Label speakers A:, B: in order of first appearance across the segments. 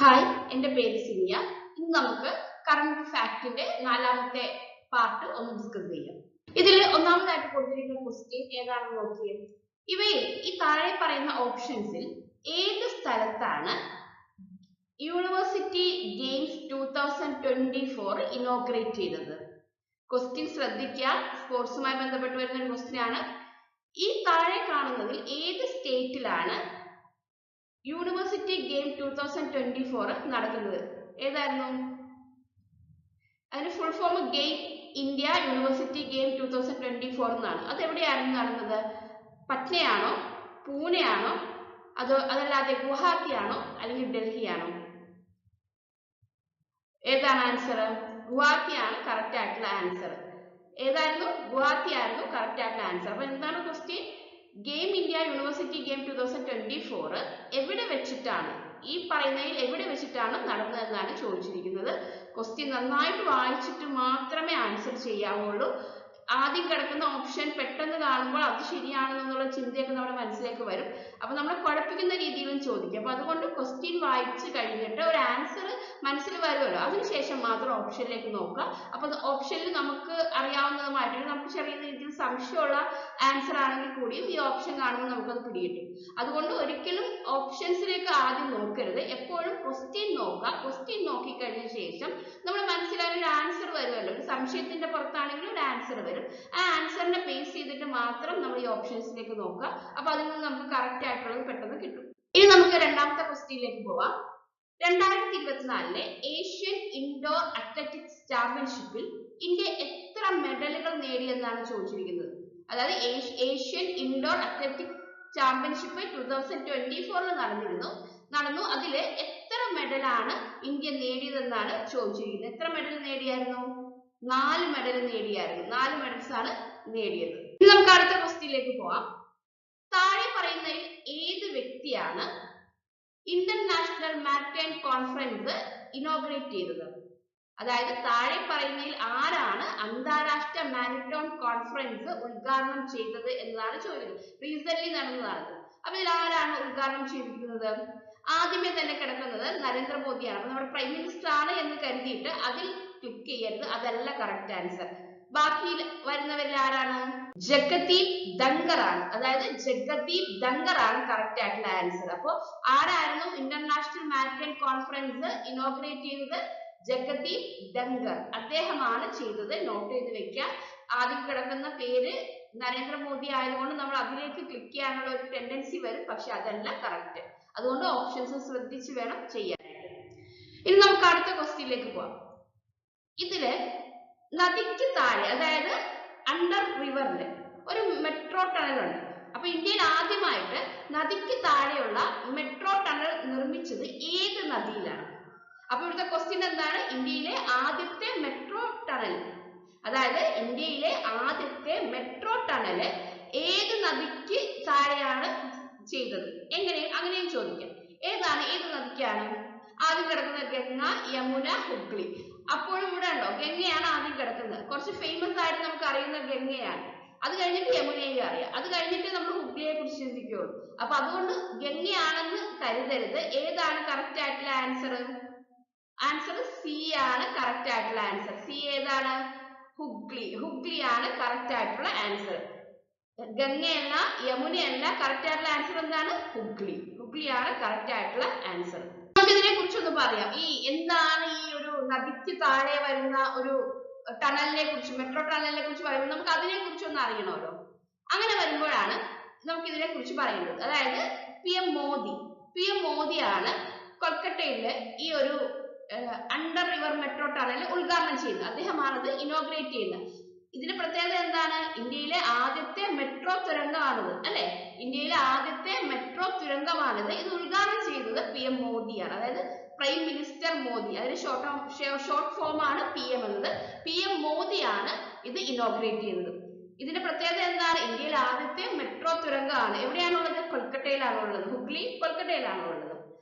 A: Hi, എൻ്റെ പേര് സിനിയ. ഇന്ന് നമുക്ക് കറണ്ട് ഫാക്ടിന്റെ 4ാമത്തെ പാർട്ട് ഒന്ന് ഡിസ്കസ് ചെയ്യാം. ഇതിൽ ഒന്നാമതായിട്ട് കൊടുത്തിരിക്കുന്ന ക്വസ്റ്റ്യൻ ഏതാണെന്ന് നോക്കിയേ. ഇവയിൽ ഈ താഴെ പറയുന്ന ഓപ്ഷൻസിൽ ഏത് സ്ഥലത്താണ് യൂണിവേഴ്സിറ്റി ഗെയിംസ് 2024 ഇനോഗ്രേറ്റ് ചെയ്തത്? ക്വസ്റ്റ്യൻ ശ്രദ്ധിക്കുക, സ്പോർട്സുമായി ബന്ധപ്പെട്ട് വരുന്ന ഒരു ക്വസ്റ്റ്യൻ ആണ്. ഈ താഴെ കാണുന്നതിൽ ഏത് സ്റ്റേറ്റിലാണ് യൂണിവേഴ്സിറ്റി ഗെയിം 2024 നടക്കുന്നത്? ഏതായിരുന്നു അതിന്റെ full form? Game India university game 2024 എന്നാണ്. അത് എവിടെയായിരുന്നു നടന്നത്? പട്നയാണോ, പൂനെയാണോ, അതല്ലാതെ ഗുവാഹത്തിയാണോ, അല്ലെങ്കിൽ ഡൽഹിയാണോ? ഏതാണ് ആൻസർ? ഗുവാഹത്തിയാണ് കറക്റ്റ് ആയിട്ടുള്ള ആൻസർ. ഏതായിരുന്നു? ഗുവാഹത്തി ആയിരുന്നു കറക്റ്റ് ആയിട്ടുള്ള ആൻസർ. അപ്പൊ എന്താണ് question? Game India university game 2024 എവിടെ വെച്ചിട്ടാണ്, ഈ പറയുന്നതിൽ എവിടെ വെച്ചിട്ടാണ് നടന്നതെന്നാണ് ചോദിച്ചിരിക്കുന്നത്. ക്വസ്റ്റ്യൻ നന്നായിട്ട് വായിച്ചിട്ട് മാത്രമേ ആൻസർ ചെയ്യാവുള്ളൂ. ആദ്യം കിടക്കുന്ന ഓപ്ഷൻ പെട്ടെന്ന് കാണുമ്പോൾ അത് ശരിയാണെന്നുള്ള ചിന്തയൊക്കെ നമ്മുടെ മനസ്സിലേക്ക് വരും. അപ്പൊ നമ്മളെ കുഴപ്പിക്കുന്ന രീതിയിലും ചോദിക്കും. അപ്പൊ അതുകൊണ്ട് ക്വസ്റ്റ്യൻ വായിച്ച് കഴിഞ്ഞിട്ട് ഒരു ആൻസർ മനസ്സിൽ വരുമല്ലോ, അതിനുശേഷം മാത്രം ഓപ്ഷനിലേക്ക് നോക്കുക. അപ്പൊ ഓപ്ഷനിൽ നമുക്ക് അറിയാവുന്നതുമായിട്ട് നമുക്ക് ചെറിയ രീതിയിൽ സംശയമുള്ള ആൻസർ ആണെങ്കിൽ കൂടിയും ഈ ഓപ്ഷൻ കാണുമ്പോൾ നമുക്കത് പിടികിട്ടും. അതുകൊണ്ട് ഒരിക്കലും ഓപ്ഷൻസിലേക്ക് ആദ്യം നോക്കരുത്, എപ്പോഴും ക്വസ്റ്റ്യൻ നോക്കുക. ക്വസ്റ്റ്യൻ നോക്കിക്കഴിഞ്ഞ ശേഷം നമ്മുടെ മനസ്സിൽ ഒരു ആൻസർ വരുമല്ലോ, ഒരു സംശയത്തിന്റെ പുറത്താണെങ്കിൽ ഒരു ആൻസർ വരും. ആ ആൻസറിനെ ബേസ് ചെയ്തിട്ട് മാത്രം നമ്മൾ ഈ ഓപ്ഷൻസിലേക്ക് നോക്കുക. അപ്പൊ അതിൽ നിന്ന് നമുക്ക് കറക്റ്റ് ആയിട്ടുള്ളത് പെട്ടെന്ന് കിട്ടും. ഇനി നമുക്ക് രണ്ടാമത്തെ ക്വസ്റ്റ്യനിലേക്ക് പോവാം. 2024 ഏഷ്യൻ ഇൻഡോർ അത്ലറ്റിക്സ് ചാമ്പ്യൻഷിപ്പിൽ ഇന്ത്യ എത്ര മെഡലുകൾ നേടിയെന്നാണ് ചോദിച്ചിരിക്കുന്നത്. അതായത് ഏഷ്യൻ ഇൻഡോർ അത്ലറ്റിക്സ് ചാമ്പ്യൻഷിപ്പ് 2024 നടന്നു. അതില് എത്ര മെഡലാണ് ഇന്ത്യ നേടിയതെന്നാണ് ചോദിച്ചിരിക്കുന്നത്. എത്ര മെഡൽ നേടിയായിരുന്നു? 4 മെഡൽ നേടിയായിരുന്നു. 4 മെഡൽസ് ആണ് നേടിയത്. ഇനി നമുക്ക് അടുത്ത ക്വസ്റ്റ്യനിലേക്ക് പോവാം. താഴെ പറയുന്നതിൽ ഏത് വ്യക്തിയാണ് ഇന്റർനാഷണൽ മാരിടൈം കോൺഫറൻസ് ഇനോഗ്രേറ്റ് ചെയ്തത്? അതായത് താഴെ പറയുന്നതിൽ ആരാണ് അന്താരാഷ്ട്ര മാരിടൈം കോൺഫറൻസ് ഉദ്ഘാടനം ചെയ്തത് എന്നതാണ് ചോദിക്കുന്നത്. റീസെന്റ് നടന്നതാണ്. അപ്പൊ ഇതിൽ ആരാണ് ഉദ്ഘാടനം ചെയ്തിരിക്കുന്നത്? ആദ്യമേ തന്നെ കിടക്കുന്നത് നരേന്ദ്രമോദിയാണ്. അപ്പൊ നമ്മുടെ പ്രൈം മിനിസ്റ്റർ ആണ് എന്ന് കരുതിയിട്ട് അതിൽ ക്ലിക്ക് ചെയ്യരുത്, അതല്ല കറക്റ്റ് ആൻസർ. ബാക്കി വരുന്നവരിൽ ആരാണ്? ജഗദീപ് ധങ്കർ ആണ്. അതായത് ജഗദീപ് ധങ്കർ ആണ് കറക്റ്റ് ആയിട്ടുള്ള ആൻസർ. അപ്പൊ ആരായിരുന്നു ഇന്റർനാഷണൽ മാരിടൈം കോൺഫറൻസ് ഇനോഗ്രേറ്റ് ചെയ്തത്? ജഗദീപ് ധങ്കർ, അദ്ദേഹമാണ് ചെയ്തത്. നോട്ട് ചെയ്ത് വെക്കുക. ആദ്യം കിടക്കുന്ന പേര് നരേന്ദ്രമോദി ആയതുകൊണ്ട് നമ്മൾ അതിലേക്ക് ക്ലിക്ക് ചെയ്യാനുള്ള ഒരു ടെൻഡൻസി വരും, പക്ഷെ അതല്ല കറക്റ്റ്. അതുകൊണ്ട് ഓപ്ഷൻസ് ശ്രദ്ധിച്ച് വേണം ചെയ്യാനായിട്ട്. ഇനി നമുക്ക് അടുത്ത ക്വസ്റ്റ്യനിലേക്ക് പോവാം. ഇതില് നദിക്ക് താഴെ, അതായത് അണ്ടർ റിവറില് ഒരു മെട്രോ ടണൽ ഉണ്ട്. അപ്പൊ ഇന്ത്യയിൽ ആദ്യമായിട്ട് നദിക്ക് താഴെയുള്ള മെട്രോ ടണൽ നിർമ്മിച്ചത് ഏത് നദിയിലാണ്? അപ്പൊ ഇവിടുത്തെ ക്വസ്റ്റ്യൻ എന്താണ്? ഇന്ത്യയിലെ ആദ്യത്തെ മെട്രോ ടണൽ, അതായത് ഇന്ത്യയിലെ ആദ്യത്തെ മെട്രോ ടണല് ഏത് നദിക്ക് താഴെയാണ് ചെയ്തത്? അങ്ങനെയും ചോദിക്കാം. ഏത് നദിക്കാണ്? ആദ്യം കിടക്കുന്ന ഗംഗ, യമുന, ഹുഗ്ലി. അപ്പോഴും ഇവിടെ ഉണ്ടോ, ഗംഗയാണ് ആദ്യം കിടക്കുന്നത്. കുറച്ച് ഫേമസ് ആയിട്ട് നമുക്ക് അറിയുന്ന ഗംഗയാണ്. അത് കഴിഞ്ഞിട്ട് യമുനയെ അറിയാം. അത് കഴിഞ്ഞിട്ട് നമ്മൾ ഹുഗ്ലിയെ കുറിച്ച് ചിന്തിക്കുകയുള്ളൂ. അപ്പൊ അതുകൊണ്ട് ഗംഗയാണെന്ന് കരുതരുത്. ഏതാണ് കറക്റ്റ് ആയിട്ടുള്ള ആൻസർ? ആൻസർ സി ആണ് കറക്റ്റ് ആയിട്ടുള്ള ആൻസർ. സി ഏതാണ്? ഹുഗ്ലിയാണ് കറക്റ്റ് ആയിട്ടുള്ള ആൻസർ. ഗംഗയല്ല, യമുനയല്ല. കറക്റ്റ് ആയിട്ടുള്ള ആൻസർ എന്താണ്? ഹുഗ്ലിയാണ് കറക്റ്റ് ആയിട്ടുള്ള ആൻസർ. നമുക്ക് ഇതിനെ കുറിച്ചൊന്ന് പറയാം. എന്താണ് ഈ ഒരു നദിക്ക് താഴെ വരുന്ന ഒരു ടണലിനെ കുറിച്ച്, മെട്രോ ടണലിനെ കുറിച്ച് പറയുമ്പോൾ നമുക്ക് അതിനെ കുറിച്ചൊന്ന് അറിയണമല്ലോ. അങ്ങനെ വരുമ്പോഴാണ് നമുക്ക് ഇതിനെ കുറിച്ച് പറയുന്നത്. അതായത് PM മോദിയാണ് കൊൽക്കത്തയില് ഈ ഒരു അണ്ടർ റിവർ മെട്രോ ടണൽ ഉദ്ഘാടനം ചെയ്യുന്നത്. അദ്ദേഹമാണത് ഇനോഗ്രേറ്റ് ചെയ്യുന്നത്. ഇതിന്റെ പ്രത്യേകത എന്താണ്? ഇന്ത്യയിലെ ആദ്യത്തെ മെട്രോ തുരങ്കമാണിത്, അല്ലെ? ഇന്ത്യയിലെ ആദ്യത്തെ മെട്രോ തുരങ്കമാണിത്. ഇത് ഉദ്ഘാടനം ചെയ്തത് PM മോദിയാണ്, അതായത് പ്രൈം മിനിസ്റ്റർ മോദി. അതിന് ഷോർട്ട് ഫോം ആണ് PM എന്നത്. PM മോദിയാണ് ഇത് ഇനോഗ്രേറ്റ് ചെയ്തത്. ഇതിന്റെ പ്രത്യേകത എന്താണ്? ഇന്ത്യയിലെ ആദ്യത്തെ മെട്രോ തുരങ്കമാണ്. എവിടെയാണുള്ളത്? കൊൽക്കത്തയിലാണുള്ളത്. ഹുഗ്ലി കൊൽക്കത്തയിലാണുള്ളത്.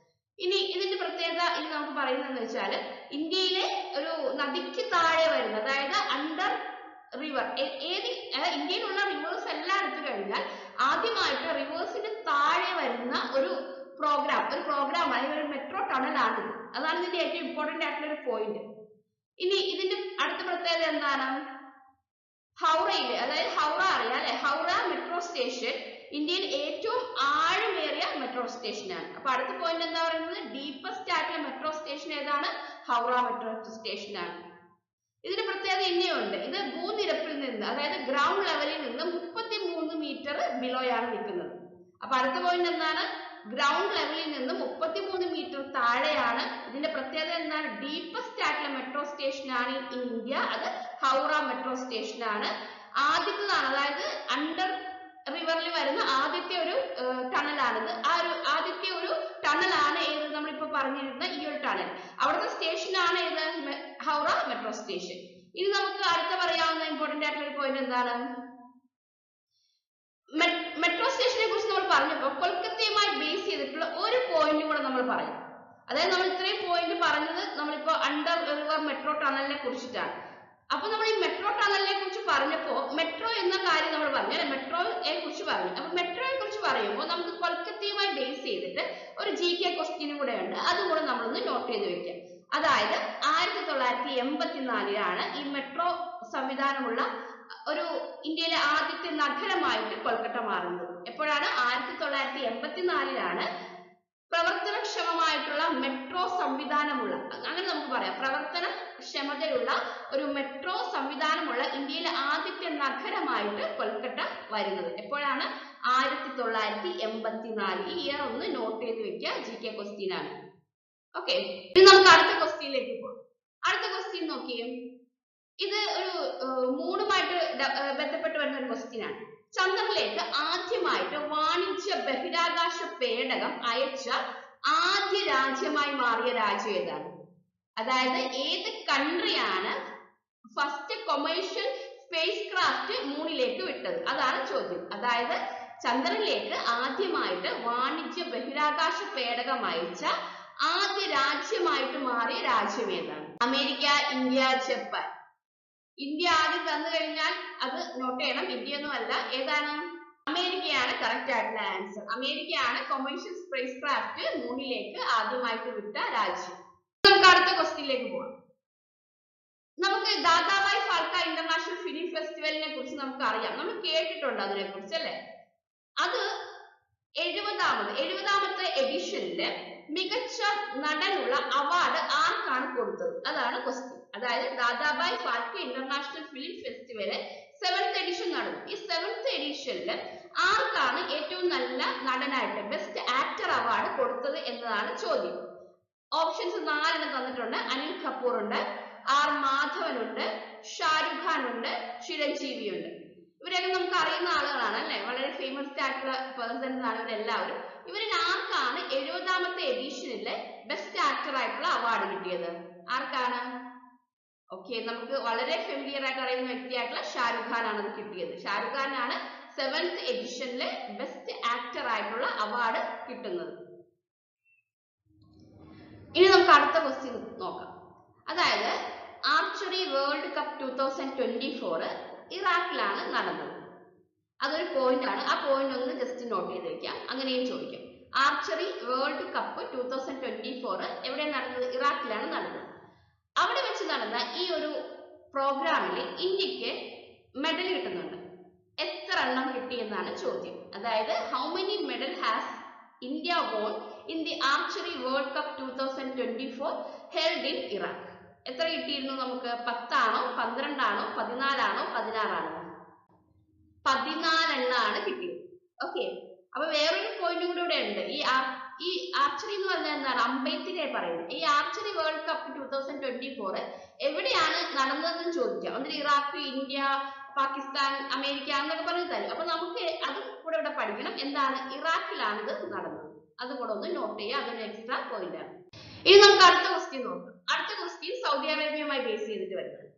A: ഇനി ഇതിന്റെ പ്രത്യേകത ഇനി നമുക്ക് പറയുന്നതെന്ന് വെച്ചാൽ, ഇന്ത്യയിലെ ഒരു നദിക്ക് താഴെ വരുന്ന, അതായത് അണ്ടർ റിവർ, ഇന്ത്യയിലുള്ള റിവേഴ്സ് എല്ലാം എടുത്തു കഴിഞ്ഞാൽ ആദ്യമായിട്ട് റിവേഴ്സിന് താഴെ വരുന്ന ഒരു പ്രോഗ്രാമാണ്, ഒരു മെട്രോ ടണലാണ്. അതാണ് ഇതിന്റെ ഏറ്റവും ഇമ്പോർട്ടന്റ് ആയിട്ടുള്ള ഒരു പോയിന്റ്. ഇനി ഇതിന്റെ അടുത്ത പ്രത്യേകത എന്താണ്? ഹൗറയിൽ, അതായത് ഹൗറ അറിയാം അല്ലെ, ഹൗറ മെട്രോ സ്റ്റേഷൻ ഇന്ത്യയിൽ ഏറ്റവും ആഴമേറിയ മെട്രോ സ്റ്റേഷനാണ്. അപ്പൊ അടുത്ത പോയിന്റ് എന്താ പറയുന്നത്? ഡീപ്പസ്റ്റ് ആയിട്ടുള്ള മെട്രോ സ്റ്റേഷൻ ഏതാണ്? ഹൗറ മെട്രോ സ്റ്റേഷനാണ്. ഇതിന്റെ പ്രത്യേകത ഇനിയുണ്ട്. ഇത് ഭൂനിരപ്പിൽ നിന്ന്, അതായത് ഗ്രൗണ്ട് ലെവലിൽ നിന്ന് 33 മീറ്റർ ബിലോയാണ് നിൽക്കുന്നത്. അപ്പൊ അടുത്ത പോയിന്റ് എന്താണ്? ഗ്രൗണ്ട് ലെവലിൽ നിന്ന് 33 മീറ്റർ താഴെയാണ്. ഇതിന്റെ പ്രത്യേകത എന്താണ്? ഡീപ്പസ്റ്റ് ആയിട്ടുള്ള മെട്രോ സ്റ്റേഷനാണ് ഇൻ ഇന്ത്യ. അത് ഹൗറ മെട്രോ സ്റ്റേഷനാണ്. ആദ്യത്തേതാണ്, അതായത് അണ്ടർ റിവറിൽ വരുന്ന ആദ്യത്തെ ഒരു ടണലാണിത്. ആ ഒരു ആദ്യത്തെ ഒരു ടണലാണ് ഏത് നമ്മളിപ്പോ പറഞ്ഞിരുന്ന ഈ ഒരു ടണൽ. അവിടുത്തെ സ്റ്റേഷനാണ് ഏത്? Howrah metro station. ഇനി നമുക്ക് അടുത്ത പറയാവുന്ന ഇമ്പോർട്ടന്റ് ആയിട്ടുള്ള ഒരു പോയിന്റ് എന്താണ്? മെട്രോ സ്റ്റേഷനെ കുറിച്ച് നമ്മൾ പറഞ്ഞപ്പോൾ കൊൽക്കത്തയുമായി ബേസ് ചെയ്തിട്ടുള്ള ഒരു പോയിന്റ് കൂടെ നമ്മൾ പറയും. അതായത് നമ്മൾ ഇത്രയും പോയിന്റ് പറഞ്ഞത് നമ്മളിപ്പോ അണ്ടർ റിവർ മെട്രോ ടണലിനെ കുറിച്ചിട്ടാണ്. അപ്പൊ നമ്മൾ ഈ മെട്രോ ടണലിനെ കുറിച്ച് പറഞ്ഞപ്പോ മെട്രോ എന്ന കാര്യം നമ്മൾ പറഞ്ഞു അല്ലെ, മെട്രോയെ കുറിച്ച് പറഞ്ഞു. അപ്പൊ മെട്രോയെ കുറിച്ച് പറയുമ്പോൾ നമുക്ക് കൊൽക്കത്തയുമായി ബേസ് ചെയ്തിട്ട് ഒരു GK ക്വസ്റ്റ്യനും കൂടെ ഉണ്ട്. അതുകൂടെ നമ്മളൊന്ന് നോട്ട് ചെയ്ത് വെക്കാം. അതായത് 1984 ഈ മെട്രോ സംവിധാനമുള്ള ഒരു ഇന്ത്യയിലെ ആദ്യത്തെ നഗരമായിട്ട് കൊൽക്കത്ത മാറുന്നത്. എപ്പോഴാണ്? 1984 പ്രവർത്തനക്ഷമമായിട്ടുള്ള മെട്രോ സംവിധാനമുള്ള, അങ്ങനെ നമുക്ക് പറയാം, പ്രവർത്തനക്ഷമതയുള്ള ഒരു മെട്രോ സംവിധാനമുള്ള ഇന്ത്യയിലെ ആദ്യത്തെ നഗരമായിട്ട് കൊൽക്കത്ത വരുന്നത്. എപ്പോഴാണ്? 1984. ഈ ഇയർ ഒന്ന് നോട്ട് ചെയ്ത് വെക്കുക, GK ക്വസ്റ്റ്യൻ ആണ്. ഓക്കെ, ഇനി നമുക്ക് അടുത്ത ക്വസ്റ്റ്യനിലേക്ക് പോകാം. അടുത്ത ക്വസ്റ്റ്യൻ നോക്കിയേ. ഇത് ഒരു മൂണുമായിട്ട് ബന്ധപ്പെട്ട് വരുന്ന ഒരു ക്വസ്റ്റ്യൻ ആണ്. ചന്ദ്രനിലേക്ക് ആദ്യമായിട്ട് വാണിജ്യ ബഹിരാകാശ പേടകം അയച്ച ആദ്യ രാജ്യമായി മാറിയ രാജ്യം ഏതാണ്? അതായത് ഏത് കൺട്രിയാണ് ഫസ്റ്റ് കൊമേഴ്ഷ്യൽ സ്പേസ് ക്രാഫ്റ്റ് മൂണിലേക്ക് വിട്ടത്? അതാണ് ചോദ്യം. അതായത് ചന്ദ്രനിലേക്ക് ആദ്യമായിട്ട് വാണിജ്യ ബഹിരാകാശ പേടകം അയച്ച ആദ്യ രാജ്യമായിട്ട് മാറിയ രാജ്യം ഏതാണ്? America, India, Japan. ഇന്ത്യ ആദ്യം തന്നു കഴിഞ്ഞാൽ അത് നോട്ട് ചെയ്യണം, ഇന്ത്യ ഒന്നും അല്ല. ഏതാണ്? അമേരിക്കയാണ് കറക്റ്റ് ആയിട്ടുള്ള ആൻസർ. അമേരിക്കയാണ് കൊമേഴ്ഷ്യൽ സ്പേസ് ക്രാഫ്റ്റ് മൂണിലേക്ക് ആദ്യമായിട്ട് വിട്ട രാജ്യം. നമുക്ക് അടുത്ത ക്വസ്റ്റ്യനിലേക്ക് പോകാം. നമുക്ക് ദാദാഭായ് ഫാൽക്ക ഇന്റർനാഷണൽ ഫിലിം ഫെസ്റ്റിവലിനെ കുറിച്ച് നമുക്ക് അറിയാം, നമ്മൾ കേട്ടിട്ടുണ്ട് അതിനെ കുറിച്ച് അല്ലെ. അത് 70ാമത്തെ എഡിഷനില് മികച്ച നടനുള്ള അവാർഡ് ആർക്കാണ് കൊടുത്തത്? അതാണ് ക്വസ്റ്റ്യൻ. അതായത് Dadabhai Phalke international film festival 7th edition നടന്നു. ഈ 7th എഡിഷനിൽ ആർക്കാണ് ഏറ്റവും നല്ല നടനായിട്ട് ബെസ്റ്റ് ആക്ടർ അവാർഡ് കൊടുത്തത് എന്നതാണ് ചോദ്യം. ഓപ്ഷൻസ് 4 തന്നിട്ടുണ്ട്. അനിൽ കപൂർ ഉണ്ട്, ആർ മാധവൻ ഉണ്ട്, ഷാരൂഖ് ഖാൻ ഉണ്ട്, ചിരഞ്ജീവി ഉണ്ട്. ഇവരൊക്കെ നമുക്ക് അറിയുന്ന ആളുകളാണ് അല്ലെ, വളരെ ഫേമസ് ആയിട്ടുള്ള പേഴ്സൺസ് ആണ് ഇവരെല്ലാവരും. ഇവരിൽ ആർക്കാണ് 70ാമത്തെ എഡിഷനിലെ ബെസ്റ്റ് ആക്ടർ ആയിട്ടുള്ള അവാർഡ് കിട്ടിയത്? ആർക്കാണ്? ഓക്കെ, നമുക്ക് വളരെ ഫെമിലിയർ ആയിട്ട് അറിയുന്ന വ്യക്തിയായിട്ടുള്ള ഷാരൂഖ് ഖാൻ ആണ് അത് കിട്ടിയത്. ഷാരൂഖ് ഖാനാണ് 7th എഡിഷനിലെ ബെസ്റ്റ് ആക്ടർ ആയിട്ടുള്ള അവാർഡ് കിട്ടുന്നത്. ഇനി നമുക്ക് അടുത്ത ക്വസ്റ്റ്യൻ നോക്കാം. അതായത് ആർച്ചറി വേൾഡ് കപ്പ് 2024 ഇറാഖിലാണ് നടന്നത്. അതൊരു പോയിന്റ് ആണ്. ആ പോയിന്റ് ഒന്ന് ജസ്റ്റ് നോട്ട് ചെയ്ത് വെക്കാം. അങ്ങനെയും ചോദിക്കാം. ആർച്ചറി വേൾഡ് കപ്പ് 2024 എവിടെയാണ് നടന്നത്? ഇറാഖിലാണ് നടന്നത്. അവിടെ വെച്ച് നടന്ന ഈ ഒരു പ്രോഗ്രാമിൽ ഇന്ത്യക്ക് മെഡൽ കിട്ടുന്നുണ്ട്. എത്ര എണ്ണം കിട്ടി എന്നാണ് ചോദ്യം. അതായത് how many medal has India won in the archery world cup 2024 held in Iraq? എത്ര കിട്ടിയിരുന്നു നമുക്ക്? 10 ആണോ, 12 ആണോ, 14 ആണോ, 16 ആണോ? 14 എണ്ണമാണ് കിട്ടിയത്. ഓക്കെ, അപ്പൊ വേറൊരു പോയിന്റ് കൂടെ ഉണ്ട്. ഈ ആർച്ചറി എന്ന് പറഞ്ഞാൽ എന്താണ്? അമ്പെയ്ത്തിനെ പറയുന്നത്. ഈ ആർച്ചറി വേൾഡ് കപ്പ് 2024 എവിടെയാണ് നടന്നതെന്ന് ചോദിക്കാം. എന്നിട്ട് ഇറാഖ്, ഇന്ത്യ, പാകിസ്ഥാൻ, അമേരിക്ക എന്നൊക്കെ പറഞ്ഞു തരും. അപ്പൊ നമുക്ക് അത് കൂടെ ഇവിടെ പഠിക്കണം. എന്താണ്? ഇറാഖിലാണ് ഇത് നടന്നത്. അതുകൂടെ ഒന്ന് നോട്ട് ചെയ്യുക. അതൊരു എക്സ്ട്രാ പോയിന്റ് ആണ്. ഇനി നമുക്ക് അടുത്ത ക്വസ്റ്റ്യൻ നോക്കാം. അടുത്ത ക്വസ്റ്റ്യൻ സൗദി അറേബ്യയുമായി ബേസ് ചെയ്തിട്ട് വരുന്നത്.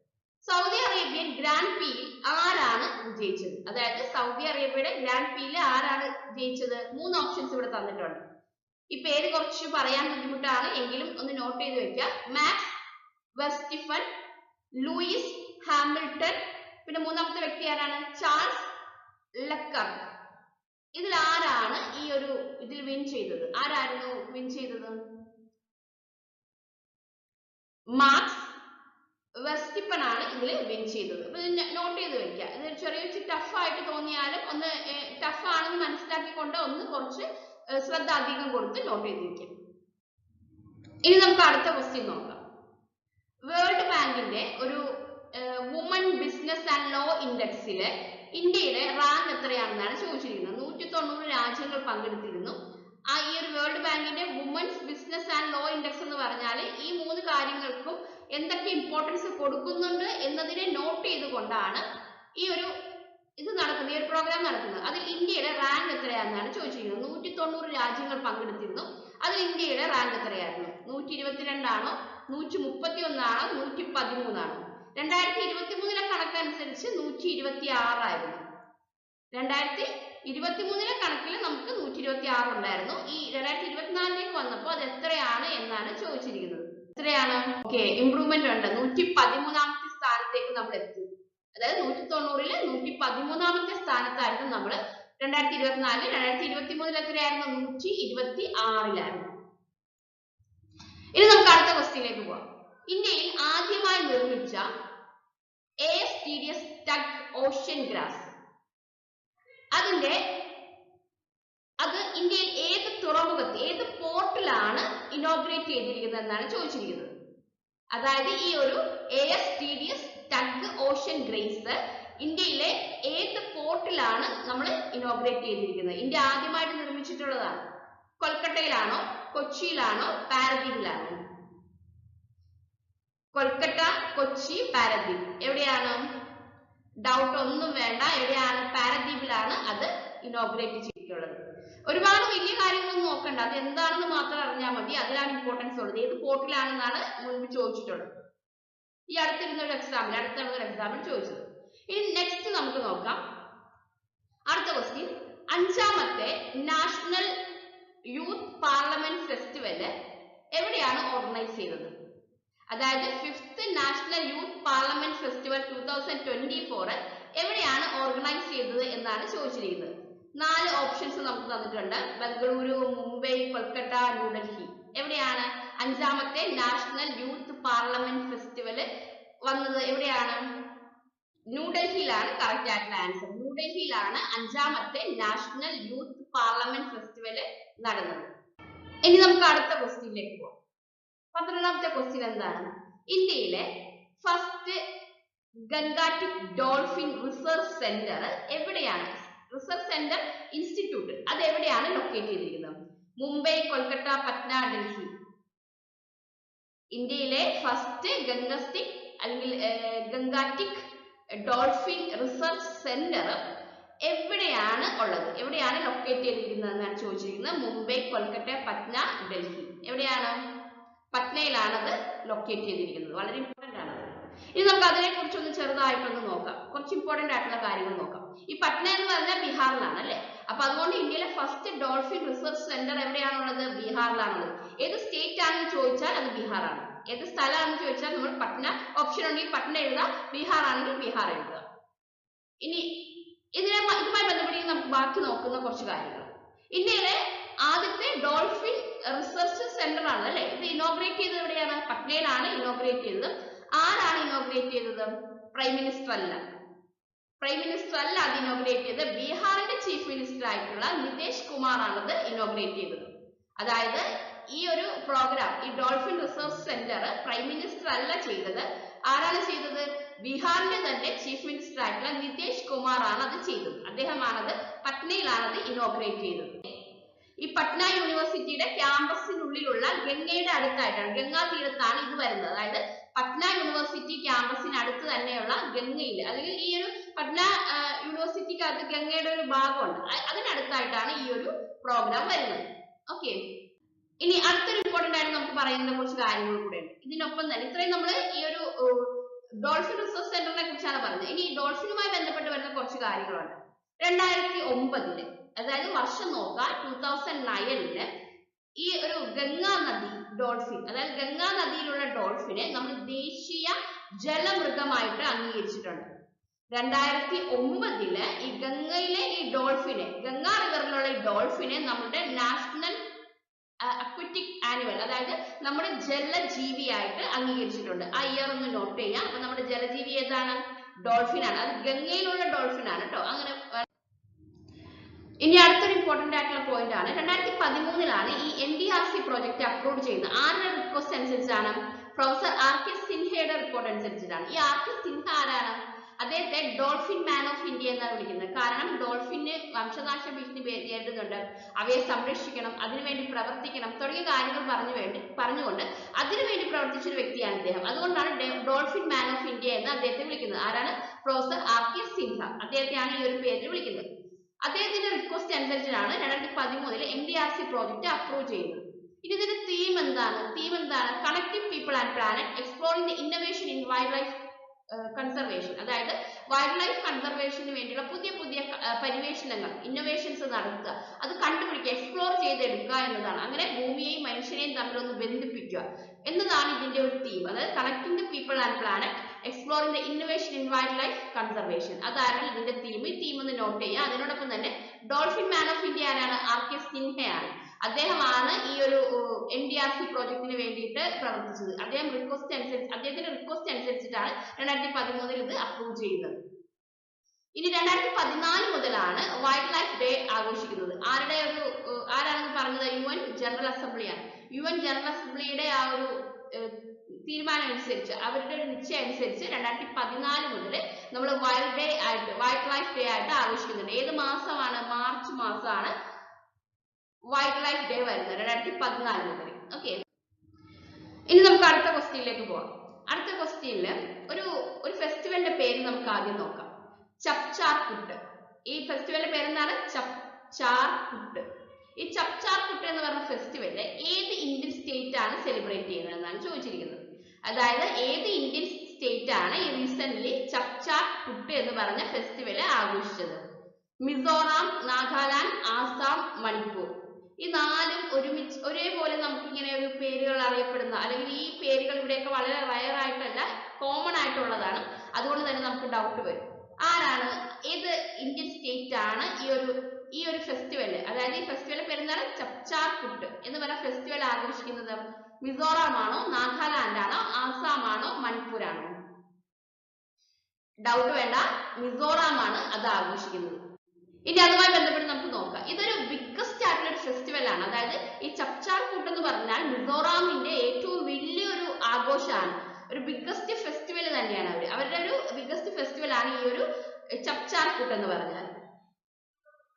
A: സൗദി അറേബ്യൻ ഗ്രാൻഡ് പിയിൽ ആരാണ് ജയിച്ചത്? അതായത് സൗദി അറേബ്യയുടെ ഗ്രാൻഡ് പിയിൽ ആരാണ് ജയിച്ചത്? 3 ഓപ്ഷൻസ് ഇവിടെ തന്നിട്ടുണ്ട്. ഈ പേര് കുറച്ച് പറയാൻ ബുദ്ധിമുട്ടാണ്, എങ്കിലും ഒന്ന് നോട്ട് ചെയ്ത് വെക്കുക. മാക്സ് വെർസ്റ്റഫൻ, ലൂയിസ് ഹാമിൽട്ടൺ, പിന്നെ 3ാമത്തെ വ്യക്തി ആരാണ്? ചാൾസ് ലെക്കർക്ക്. ഇതിൽ ആരാണ് ഇതിൽ വിൻ ചെയ്തത്? ആരായിരുന്നു വിൻ ചെയ്തത്? മാക്സ് വെർസ്റ്റിപ്പൻ ആണ് ഇതിൽ വിൻ ചെയ്തത്. അപ്പൊ നോട്ട് ചെയ്ത് വെക്കുക. ഇത് ചെറിയ ടഫ് ആയിട്ട് തോന്നിയാലും ഒന്ന് ടഫ് ആണെന്ന് മനസ്സിലാക്കിക്കൊണ്ട് ഒന്ന് കുറച്ച് ശ്രദ്ധ അധികം കൊടുത്ത് നോട്ട് ചെയ്ത് വെക്കുക. ഇനി നമുക്ക് അടുത്ത ക്വസ്റ്റ്യൻ നോക്കാം. വേൾഡ് ബാങ്കിന്റെ ഒരു വുമൺ ബിസിനസ് ആൻഡ് ലോ ഇൻഡെക്സിലെ ഇന്ത്യയുടെ റാങ്ക് എത്രയാണെന്നാണ് ചോദിച്ചിരിക്കുന്നത്. 190 രാജ്യങ്ങൾ പങ്കെടുത്തിരുന്നു. ഈ ഒരു വേൾഡ് ബാങ്കിന്റെ women's business and law index എന്ന് പറഞ്ഞാൽ ഈ 3 കാര്യങ്ങൾക്കും എന്തൊക്കെ ഇമ്പോർട്ടൻസ് കൊടുക്കുന്നുണ്ട് എന്നതിനെ നോട്ട് ചെയ്തുകൊണ്ടാണ് ഈ ഒരു പ്രോഗ്രാം നടക്കുന്നത്. അതിൽ ഇന്ത്യയുടെ റാങ്ക് എത്രയാണെന്നാണ് ചോദിച്ചിരിക്കുന്നത്. 190 രാജ്യങ്ങൾ പങ്കെടുത്തിരുന്നു. അതിൽ ഇന്ത്യയുടെ റാങ്ക് എത്രയായിരുന്നു? 122 ആണോ, 131 ആണോ, 113 ആണോ? 2023 കണക്കനുസരിച്ച് 126 ആയിരുന്നു. 2023 കണക്കിൽ നമുക്ക് 126 ഉണ്ടായിരുന്നു. ഈ 2024 വന്നപ്പോൾ അത് എത്രയാണ് എന്നാണ് ചോദിച്ചിരിക്കുന്നത്. എത്രയാണ്? ഓക്കെ, ഇംപ്രൂവ്മെന്റ് ഉണ്ട്. 113ാമത്തെ സ്ഥാനത്തേക്ക് നമ്മൾ എത്തി. അതായത് 190ൽ 113ാമത്തെ സ്ഥാനത്തായിരുന്നു നമ്മൾ 2024. 2023 എത്രയായിരുന്നു? 126ലായിരുന്നു. ഇനി നമുക്ക് അടുത്ത ക്വസ്റ്റ്യനിലേക്ക് പോവാം. ഇന്ത്യയിൽ ആദ്യമായി നിർമ്മിച്ച ASTDS ടഗ് ഓഷ്യൻ ഗ്രാസ് അത് ഇന്ത്യയിൽ ഏത് തുറമുഖത്ത്, ഏത് പോർട്ടിലാണ് ഇനോഗ്രേറ്റ് ചെയ്തിരിക്കുന്നത് എന്നാണ് ചോദിച്ചിരിക്കുന്നത്. അതായത് ഈ ഒരു ASTDS ടഗ് ഓഷ്യൻ ഗ്രേസ് ഇന്ത്യയിലെ ഏത് പോർട്ടിലാണ് നമ്മൾ ഇനോഗ്രേറ്റ് ചെയ്തിരിക്കുന്നത്? ഇന്ത്യ ആദ്യമായിട്ട് നിർമ്മിച്ചിട്ടുള്ളതാണ്. കൊൽക്കട്ടയിലാണോ, കൊച്ചിയിലാണോ, പാരദ്വീപിലാണോ? കൊൽക്കട്ട, കൊച്ചി, പാരദ്വീപ്. എവിടെയാണ്? ഡൗട്ട് ഒന്നും വേണ്ട. എവിടെയാണ്? പാരദ്വീപിലാണ് അത് ഇനോഗ്രേറ്റ് ചെയ്തിട്ടുള്ളത്. ഒരുപാട് വലിയ കാര്യങ്ങളൊന്നും നോക്കണ്ട, അത് എന്താണെന്ന് മാത്രം അറിഞ്ഞാൽ മതി. അതിലാണ് ഇമ്പോർട്ടൻസ് ഉള്ളത്. ഏത് പോർട്ടിലാണെന്നാണ് മുൻപ് ചോദിച്ചിട്ടുള്ളത്. ഈ അടുത്തിരുന്നൊരു എക്സാമിൽ ചോദിച്ചത്. ഇനി നെക്സ്റ്റ് നമുക്ക് നോക്കാം. അടുത്ത ക്വസ്റ്റ്യൻ, 5ാമത്തെ നാഷണൽ യൂത്ത് പാർലമെന്റ് ഫെസ്റ്റിവൽ എവിടെയാണ് ഓർഗനൈസ് ചെയ്തത്? അതായത് 5th national youth parliament festival 2024 എവിടെയാണ് ഓർഗനൈസ് ചെയ്തത് എന്നാണ് ചോദിച്ചിരിക്കുന്നത്. 4 ഓപ്ഷൻസ് നമുക്ക് തന്നിട്ടുണ്ട്. ബംഗളൂരു, മുംബൈ, കൊൽക്കട്ട, ന്യൂഡൽഹി. എവിടെയാണ് 5ാമത്തെ നാഷണൽ യൂത്ത് പാർലമെന്റ് ഫെസ്റ്റിവൽ വന്നത്? എവിടെയാണ്? ന്യൂഡൽഹിയിലാണ് കറക്റ്റ് ആയിട്ടുള്ള ആൻസർ. ന്യൂഡൽഹിയിലാണ് 5ാമത്തെ നാഷണൽ യൂത്ത് പാർലമെന്റ് ഫെസ്റ്റിവൽ നടന്നത്. ഇനി നമുക്ക് അടുത്ത ക്വസ്റ്റ്യനിലേക്ക് പോകാം. 12ാമത്തെ ക്വസ്റ്റ്യൻ എന്താണ്? ഇന്ത്യയിലെ first Gangetic dolphin research centre എവിടെയാണ്? റിസർച്ച് സെന്റർ ഇൻസ്റ്റിറ്റ്യൂട്ട് അത് എവിടെയാണ് ലൊക്കേറ്റ് ചെയ്തിരിക്കുന്നത്? മുംബൈ, കൊൽക്കട്ട, പറ്റ്ന, ഡൽഹി. ഇന്ത്യയിലെ first Gangetic dolphin research centre എവിടെയാണ് ഉള്ളത്? എവിടെയാണ് ലൊക്കേറ്റ് ചെയ്തിരിക്കുന്നത് എന്നാണ് ചോദിച്ചിരിക്കുന്നത്. മുംബൈ, കൊൽക്കട്ട, പറ്റ്ന, ഡൽഹി. എവിടെയാണ്? പറ്റ്നയിലാണ് അത് ലൊക്കേറ്റ് ചെയ്തിരിക്കുന്നത്. വളരെ ഇമ്പോർട്ടന്റ് ആണ്. ഇനി നമുക്ക് അതിനെ കുറിച്ചൊന്ന് ചെറുതായിട്ടൊന്ന് നോക്കാം. കുറച്ച് ഇമ്പോർട്ടന്റ് ആയിട്ടുള്ള കാര്യങ്ങൾ നോക്കാം. ഈ പറ്റ്ന എന്ന് പറഞ്ഞാൽ ബീഹാറിലാണ് അല്ലെ? അപ്പൊ അതുകൊണ്ട് ഇന്ത്യയിലെ ഫസ്റ്റ് ഡോൾഫിൻ റിസർച്ച് സെന്റർ എവിടെയാണുള്ളത്? ബീഹാറിലാണുള്ളത്. ഏത് സ്റ്റേറ്റ് ആണെന്ന് ചോദിച്ചാൽ അത് ബീഹാറാണ്. ഏത് സ്ഥലമാണെന്ന് ചോദിച്ചാൽ നമ്മൾ പറ്റ്ന ഓപ്ഷൻ ഉണ്ടെങ്കിൽ പറ്റ്ന എഴുതാം, ബീഹാർ ആണെങ്കിൽ ബീഹാർ എഴുതുക. ഇനി ഇതുമായി ബന്ധപ്പെട്ട് നമുക്ക് ബാക്കി നോക്കുന്ന കുറച്ച് കാര്യങ്ങൾ. ഇന്ത്യയിലെ ആദ്യത്തെ ഡോൾഫിൻ റിസർച്ച് സെന്റർ ആണ് അല്ലെ? ഇത് ഇനോഗ്രേറ്റ് ചെയ്തത് എവിടെയാണ്? പറ്റ്നയിലാണ് ഇനോഗ്രേറ്റ് ചെയ്തത്. ആരാണ് ഇനോഗ്രേറ്റ് ചെയ്തത്? പ്രൈം മിനിസ്റ്റർ അല്ല. അത് ഇനോഗ്രേറ്റ് ചെയ്തത് ബീഹാറിന്റെ ചീഫ് മിനിസ്റ്റർ ആയിട്ടുള്ള നിതീഷ് കുമാർ ആണ് അത് ഇനോഗ്രേറ്റ് ചെയ്തത്. അതായത് ഈ ഒരു പ്രോഗ്രാം, ഈ dolphin research centre prime minister അല്ല ചെയ്തത്. ആരാണ് ചെയ്തത്? ബീഹാറിന്റെ തന്നെ ചീഫ് മിനിസ്റ്റർ ആയിട്ടുള്ള നിതീഷ് കുമാർ ആണ് അത് ചെയ്തത്. അദ്ദേഹമാണത് പറ്റ്നയിലാണ് അത് ഇനോഗ്രേറ്റ് ചെയ്തത്. ഈ പട്ന യൂണിവേഴ്സിറ്റിയുടെ ക്യാമ്പസിനുള്ളിലുള്ള ഗംഗയുടെ അടുത്തായിട്ടാണ്, ഗംഗാ തീരത്താണ് ഇത് വരുന്നത്. അതായത് പട്ന യൂണിവേഴ്സിറ്റി ക്യാമ്പസിന് അടുത്ത് തന്നെയുള്ള ഗംഗയിൽ, അല്ലെങ്കിൽ ഈ ഒരു പട്ന യൂണിവേഴ്സിറ്റിക്കകത്ത് ഗംഗയുടെ ഒരു ഭാഗമുണ്ട്, അതിനടുത്തായിട്ടാണ് ഈ ഒരു പ്രോഗ്രാം വരുന്നത്. ഓക്കെ, ഇനി അടുത്തൊരു ഇമ്പോർട്ടന്റ് ആയിട്ട് നമുക്ക് പറയുന്ന കുറച്ച് കാര്യങ്ങൾ കൂടെ ഉണ്ട്. ഇതിനൊപ്പം തന്നെ ഇത്രയും നമ്മൾ ഈ ഒരു ഡോൾഫിൻ റിസർച്ച് സെന്ററിനെ കുറിച്ചാണ് പറഞ്ഞത്. ഇനി ഡോൾഫിനുമായി ബന്ധപ്പെട്ട് വരുന്ന കുറച്ച് കാര്യങ്ങളുണ്ട്. 2009 അതായത് വർഷം നോക്കാം, 2009 ഈ ഒരു ഗംഗാ നദി ഡോൾഫിൻ, അതായത് ഗംഗാ നദിയിലുള്ള ഡോൾഫിനെ നമ്മൾ ദേശീയ ജലമൃഗമായിട്ട് അംഗീകരിച്ചിട്ടുണ്ട്. 2009 ഈ ഗംഗയിലെ ഈ ഡോൾഫിനെ, ഗംഗാ റിവറിലുള്ള ഈ ഡോൾഫിനെ നമ്മുടെ നാഷണൽ അക്വറ്റിക് ആനിമൽ, അതായത് നമ്മുടെ ജലജീവിയായിട്ട് അംഗീകരിച്ചിട്ടുണ്ട്. ആ ഇയർ ഒന്ന് നോട്ട് ചെയ്യാം. അപ്പൊ നമ്മുടെ ജലജീവി ഏതാണ്? ഡോൾഫിൻ ആണ്. അത് ഗംഗയിലുള്ള ഡോൾഫിൻ ആണ് കേട്ടോ. അങ്ങനെ ഇനി അടുത്തൊരു ഇമ്പോർട്ടന്റ് ആയിട്ടുള്ള പോയിന്റ് ആണ്, 2013 ഈ NDRC പ്രോജക്റ്റ് അപ്രൂവ് ചെയ്യുന്നത്. ആരുടെ റിക്വസ്റ്റ് അനുസരിച്ചാണ്? പ്രൊഫസർ RK സിൻഹയുടെ റിപ്പോർട്ട് അനുസരിച്ചിട്ടാണ്. ഈ RK സിൻഹ ആരാണ്? അദ്ദേഹത്തെ ഡോൾഫിൻ മാൻ ഓഫ് ഇന്ത്യ എന്നാണ് വിളിക്കുന്നത്. കാരണം ഡോൾഫിന് വംശനാശ ഭീഷണി നേരിടുന്നുണ്ട്, അവയെ സംരക്ഷിക്കണം, അതിനുവേണ്ടി പ്രവർത്തിക്കണം തുടങ്ങിയ കാര്യങ്ങൾ പറഞ്ഞുകൊണ്ട് അതിനുവേണ്ടി പ്രവർത്തിച്ച ഒരു വ്യക്തിയാണ് ഇദ്ദേഹം. അതുകൊണ്ടാണ് ഡോൾഫിൻ മാൻ ഓഫ് ഇന്ത്യ എന്ന് അദ്ദേഹത്തെ വിളിക്കുന്നത്. ആരാണ്? Professor RK Sinha. അദ്ദേഹത്തെയാണ് ഈ ഒരു പേരിൽ വിളിക്കുന്നത്. അദ്ദേഹത്തിന്റെ റിക്വസ്റ്റ് അനുസരിച്ചാണ് 2013 NDRC പ്രോജക്റ്റ് അപ്രൂവ് ചെയ്യുന്നത്. ഇനി ഇതിന്റെ തീം എന്താണ്? Connecting people and planet, exploring the innovation in wild life conservation. അതായത് വൈൽഡ് ലൈഫ് കൺസർവേഷന് വേണ്ടിയുള്ള പുതിയ പരിവേഷണങ്ങൾ, ഇന്നോവേഷൻസ് നടത്തുക, അത് കണ്ടുപിടിക്കുക, എക്സ്പ്ലോർ ചെയ്തെടുക്കുക എന്നതാണ്. അങ്ങനെ ഭൂമിയെയും മനുഷ്യനെയും തമ്മിലൊന്ന് ബന്ധിപ്പിക്കുക എന്നതാണ് ഇതിന്റെ ഒരു തീം. അതായത് connecting the people and planet, exploring the innovation in wild life conservation. അതാണ് ഇതിന്റെ തീം. ഈ തീം ഒന്ന് നോട്ട് ചെയ്യുക. അതിനോടൊപ്പം തന്നെ ഡോൾഫിൻ മാൻ ഓഫ് ഇന്ത്യ ആരാണ്? RK സിൻഹയാണ്. അദ്ദേഹമാണ് ഈ ഒരു NDRC പ്രോജക്റ്റിന് വേണ്ടിയിട്ട് പ്രവർത്തിച്ചത്. അദ്ദേഹത്തിന്റെ റിക്വസ്റ്റ് അനുസരിച്ചിട്ടാണ് 2013 ഇത് അപ്രൂവ് ചെയ്യുന്നത്. ഇനി 2014 മുതലാണ് വൈൽഡ് ലൈഫ് ഡേ ആഘോഷിക്കുന്നത്. ആരാണെന്ന് പറഞ്ഞത്? UN ജനറൽ അസംബ്ലിയാണ്. UN ജനറൽ അസംബ്ലിയുടെ ആ ഒരു തീരുമാനം അനുസരിച്ച്, അവരുടെ ഒരു നിശ്ചയം അനുസരിച്ച് 2014 മുതൽ നമ്മൾ വൈൽഡ് ലൈഫ് ഡേ ആയിട്ട് ആഘോഷിക്കുന്നുണ്ട്. ഏത് മാസമാണ്? മാർച്ച് മാസമാണ് വൈൽഡ് ലൈഫ് ഡേ വരുന്നത് 2014 മുതൽ. ഓക്കെ, ഇനി നമുക്ക് അടുത്ത ക്വസ്റ്റ്യനിലേക്ക് പോവാം. അടുത്ത ക്വസ്റ്റ്യനിൽ ഒരു ഫെസ്റ്റിവലിന്റെ പേര് നമുക്ക് ആദ്യം നോക്കാം. ചപ്ചാർ കുട്ട്. ഈ ഫെസ്റ്റിവലിന്റെ പേരെന്താണ്? ചപ്ചാർ കുട്ട്. ഈ ചപ്ചാർ കുട്ട് എന്ന് പറഞ്ഞ ഫെസ്റ്റിവല് ഏത് ഇന്ത്യൻ സ്റ്റേറ്റ് ആണ് സെലിബ്രേറ്റ് ചെയ്യുന്നത് എന്നാണ് ചോദിച്ചിരിക്കുന്നത്. അതായത് ഏത് ഇന്ത്യൻ സ്റ്റേറ്റ് ആണ് ഈ റീസെന്റ് ചപ്ചാർ കുട്ട് എന്ന് പറഞ്ഞ ഫെസ്റ്റിവല് ആഘോഷിച്ചത്? മിസോറാം, നാഗാലാൻഡ്, ആസാം, മണിപ്പൂർ. ഈ നാലും ഒരേപോലെ നമുക്ക് ഇങ്ങനെ ഒരു പേരുകൾ അറിയപ്പെടുന്ന, അല്ലെങ്കിൽ ഈ പേരുകൾ ഇവിടെയൊക്കെ വളരെ റയർ ആയിട്ടല്ല, കോമൺ ആയിട്ടുള്ളതാണ്. അതുകൊണ്ട് തന്നെ നമുക്ക് ഡൗട്ട് വരും, ആരാണ്, ഏത് ഇന്ത്യൻ സ്റ്റേറ്റ് ആണ് ഈ ഒരു ഫെസ്റ്റിവല്, അതായത് ഈ ഫെസ്റ്റിവൽ പേരെന്താണ്? ചപ്ചാർ കുട്ട് എന്ന് പറഞ്ഞ ഫെസ്റ്റിവൽ ആഘോഷിക്കുന്നത് മിസോറാം ആണോ, നാഗാലാൻഡ് ആണോ, ആസാം ആണോ, മണിപ്പൂർ ആണോ? ഡൗട്ട് വേണ്ട, മിസോറാം ആണ് അത് ആഘോഷിക്കുന്നത്. ഇനി അതുമായി ബന്ധപ്പെട്ട് നമുക്ക് നോക്കാം. ഇതൊരു ബിഗ്ഗസ്റ്റ് ആയിട്ടുള്ള ഒരു ഫെസ്റ്റിവൽ ആണ്. അതായത് ഈ ചപ്ചാർ കൂട്ട് എന്ന് പറഞ്ഞാൽ മിസോറാമിന്റെ ഏറ്റവും വലിയൊരു ആഘോഷമാണ്, ഒരു ബിഗ്ഗസ്റ്റ് ഫെസ്റ്റിവൽ തന്നെയാണ്. അവരുടെ ഒരു ബിഗ്ഗസ്റ്റ് ഫെസ്റ്റിവൽ ആണ് ഈ ഒരു ചപ്ചാർ കൂട്ട് എന്ന് പറഞ്ഞാൽ.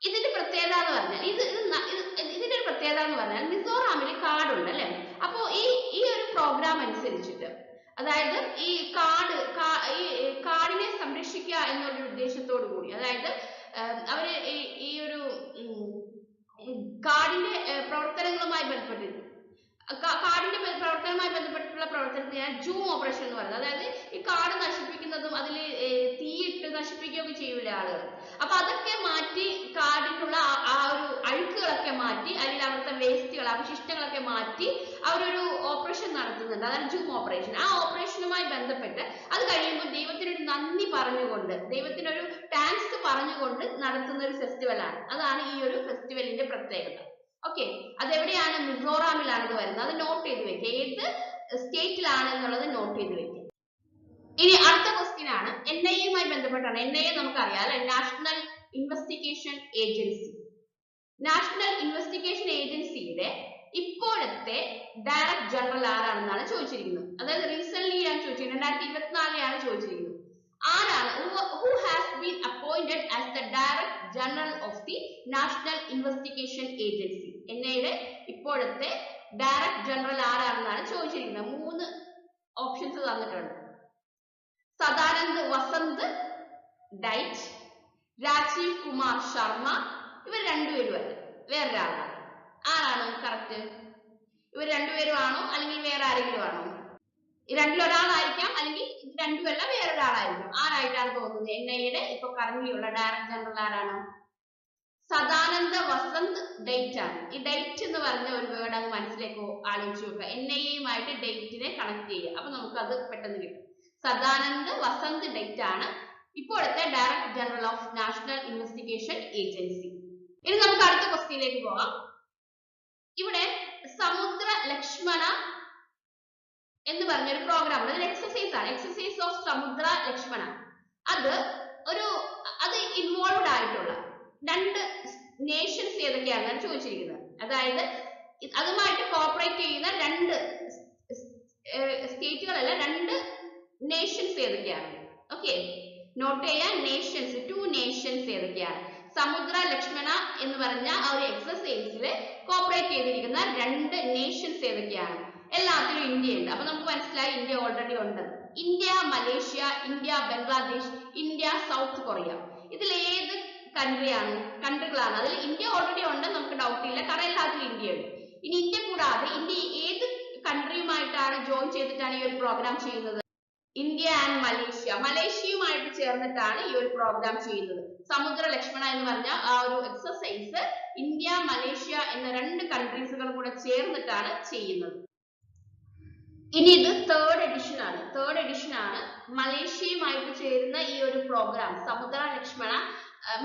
A: ഇതിന്റെ പ്രത്യേകത എന്ന് പറഞ്ഞാൽ ഇതിന്റെ ഒരു പ്രത്യേകത എന്ന് പറഞ്ഞാൽ മിസോറാമിൽ കാടുണ്ട് അല്ലെ. അപ്പോ ഈ ഒരു പ്രോഗ്രാം അനുസരിച്ചിട്ട്, അതായത് ഈ കാടിനെ സംരക്ഷിക്കുക എന്നുള്ള ഉദ്ദേശത്തോടു കൂടി, അതായത് അവര് ഈ ഒരു കാടിന്റെ പ്രവർത്തനങ്ങളുമായി ബന്ധപ്പെട്ടിട്ടുള്ള പ്രവർത്തനത്തിനാണ് ജൂം ഓപ്പറേഷൻ എന്ന് പറയുന്നത്. അതായത് ഈ കാട് നശിപ്പിക്കുന്നതും അതിൽ തീയിട്ട് നശിപ്പിക്കുകയൊക്കെ ചെയ്യൂല ആളുകൾ. അപ്പൊ അതൊക്കെ മാറ്റി, കാടിനുള്ള ആ ഒരു അഴുക്കുകളൊക്കെ മാറ്റി, അല്ലെങ്കിൽ അവിടുത്തെ വേസ്റ്റുകൾ, അവശിഷ്ടങ്ങളൊക്കെ മാറ്റി അവരൊരു ഓപ്പറേഷൻ നടത്തുന്നുണ്ട്. അതാണ് ജൂം ഓപ്പറേഷൻ. ആ ഓപ്പറേഷനുമായി ബന്ധപ്പെട്ട് അത് കഴിയുമ്പോൾ ദൈവത്തിനൊരു നന്ദി പറഞ്ഞുകൊണ്ട്, ദൈവത്തിനൊരു താങ്ക്സ് പറഞ്ഞുകൊണ്ട് നടത്തുന്ന ഒരു ഫെസ്റ്റിവലാണ്. അതാണ് ഈ ഒരു ഫെസ്റ്റിവലിന്റെ പ്രത്യേകത. ഓക്കെ, അതെവിടെയാണ്? മിസോറാമിലാണ് ഇത് വരുന്നത്. അത് നോട്ട് ചെയ്ത് വെക്കുക, ഏത് സ്റ്റേറ്റിലാണ് എന്നുള്ളത് നോട്ട് ചെയ്ത് വെക്കുക. ഇനി അടുത്ത ക്വസ്റ്റ്യൻ ആണ് NIA-യുമായി ബന്ധപ്പെട്ടാണ്. NIA നമുക്കറിയാം, national investigation agency. National investigation ഏജൻസിയുടെ ഇപ്പോഴത്തെ ഡയറക്ടർ ജനറൽ ആരാണെന്നാണ് ചോദിച്ചിരിക്കുന്നത്. അതായത് റീസെന്റ് ഞാൻ ചോദിച്ചിരിക്കുന്നത് 2024 ചോദിച്ചിരിക്കുന്നത്. ആരാണ്? who has been appointed as the director general of the national investigation agency? NIA-യുടെ ഇപ്പോഴത്തെ ഡയറക്ടർ ജനറൽ ആരാണെന്നാണ് ചോദിച്ചിരിക്കുന്നത്. 3 ഓപ്ഷൻസ് തന്നിട്ടുണ്ട്. സദാനന്ദ് വസന്ത് ഡൈറ്റ്, രാജീവ് കുമാർ ശർമ്മ. ഇവർ രണ്ടുപേരും അല്ല, വേറൊരാളാണ്. ആരാണ് കറക്റ്റ്? ഇവർ രണ്ടുപേരും ആണോ, അല്ലെങ്കിൽ വേറെ ആരെങ്കിലും ആണോ? രണ്ടിലൊരാളായിരിക്കാം, അല്ലെങ്കിൽ രണ്ടുമല്ല വേറൊരാളായിരിക്കും. ആരായിട്ടാണ് തോന്നുന്നത്? NIA-യുടെ ഇപ്പൊ കറന്റിലുള്ള ഡയറക്ടർ ജനറൽ ആരാണ്? സദാനന്ദ വസന്ത് ഡേറ്റ് ആണ്. ഈ ഡേറ്റ് എന്ന് പറഞ്ഞ ഒരു വേർഡ് അങ്ങ് മനസ്സിലേക്ക് ആലോചിച്ച് നോക്കുക. NIA-യുമായിട്ട് ഡേറ്റിനെ കണക്ട് ചെയ്യുക, അപ്പൊ നമുക്ക് അത് പെട്ടെന്ന് കിട്ടും. സദാനന്ദ് വസന്ത് ഡേറ്റ് ആണ് ഇപ്പോഴത്തെ director general of national investigation agency. ഇനി നമുക്ക് അടുത്ത ക്വസ്റ്റ്യനിലേക്ക് പോകാം. ഇവിടെ സമുദ്ര ലക്ഷ്മണ എന്ന് പറഞ്ഞൊരു പ്രോഗ്രാം ഉണ്ട്. അതൊരു എക്സസൈസ് ആണ്, എക്സസൈസ് ഓഫ് സമുദ്ര ലക്ഷ്മണ. അത് ഇൻവോൾവ്ഡ് ആയിട്ടുള്ള 2 നേഷൻസ് ഏതൊക്കെയാണെന്നാണ് ചോദിച്ചിരിക്കുന്നത്. അതായത് അതുമായിട്ട് കോപ്പറേറ്റ് ചെയ്യുന്ന 2 സ്റ്റേറ്റുകളല്ല, 2 നേഷൻസ് ഏതൊക്കെയാണ്? ഓക്കെ, നോട്ട് ചെയ്യാൻ. നേഷൻസ്, 2 നേഷൻസ് ഏതൊക്കെയാണ്? സമുദ്ര ലക്ഷ്മണ എന്ന് പറഞ്ഞ ആ ഒരു എക്സസൈസിൽ കോപ്പറേറ്റ് ചെയ്തിരിക്കുന്ന 2 നേഷൻസ് ഏതൊക്കെയാണ്? എല്ലാത്തിലും ഇന്ത്യ ഉണ്ട്. അപ്പൊ നമുക്ക് മനസ്സിലായി ഇന്ത്യ ഓൾറെഡി ഉണ്ട്. India Malaysia, India Bangladesh, India south Korea. ഇതിൽ ഏത് കൺട്രികളാണ്? അതിൽ ഇന്ത്യ ഓൾറെഡി ഉണ്ട്, നമുക്ക് ഡൗട്ട് ഇല്ല, കാരണം എല്ലാത്തിലും ഇന്ത്യ ഉണ്ട്. ഇനി ഇന്ത്യ കൂടാതെ ഇന്ത്യ ഏത് കൺട്രിയുമായിട്ടാണ് ജോയിൻ ചെയ്തിട്ടാണ് ഈ ഒരു പ്രോഗ്രാം ചെയ്യുന്നത്? ഇന്ത്യ ആൻഡ് മലേഷ്യ, മലേഷ്യയുമായിട്ട് ചേർന്നിട്ടാണ് ഈ ഒരു പ്രോഗ്രാം ചെയ്യുന്നത്. സമുദ്ര ലക്ഷ്മണ എന്ന് പറഞ്ഞ ആ ഒരു എക്സസൈസ് ഇന്ത്യ മലേഷ്യ എന്ന 2 കൺട്രീസുകളും കൂടെ ചേർന്നിട്ടാണ് ചെയ്യുന്നത്. ഇനി ഇത് തേർഡ് എഡിഷൻ ആണ്. മലേഷ്യയുമായിട്ട് ചേരുന്ന ഈ ഒരു പ്രോഗ്രാം സമുദ്ര ലക്ഷ്മണ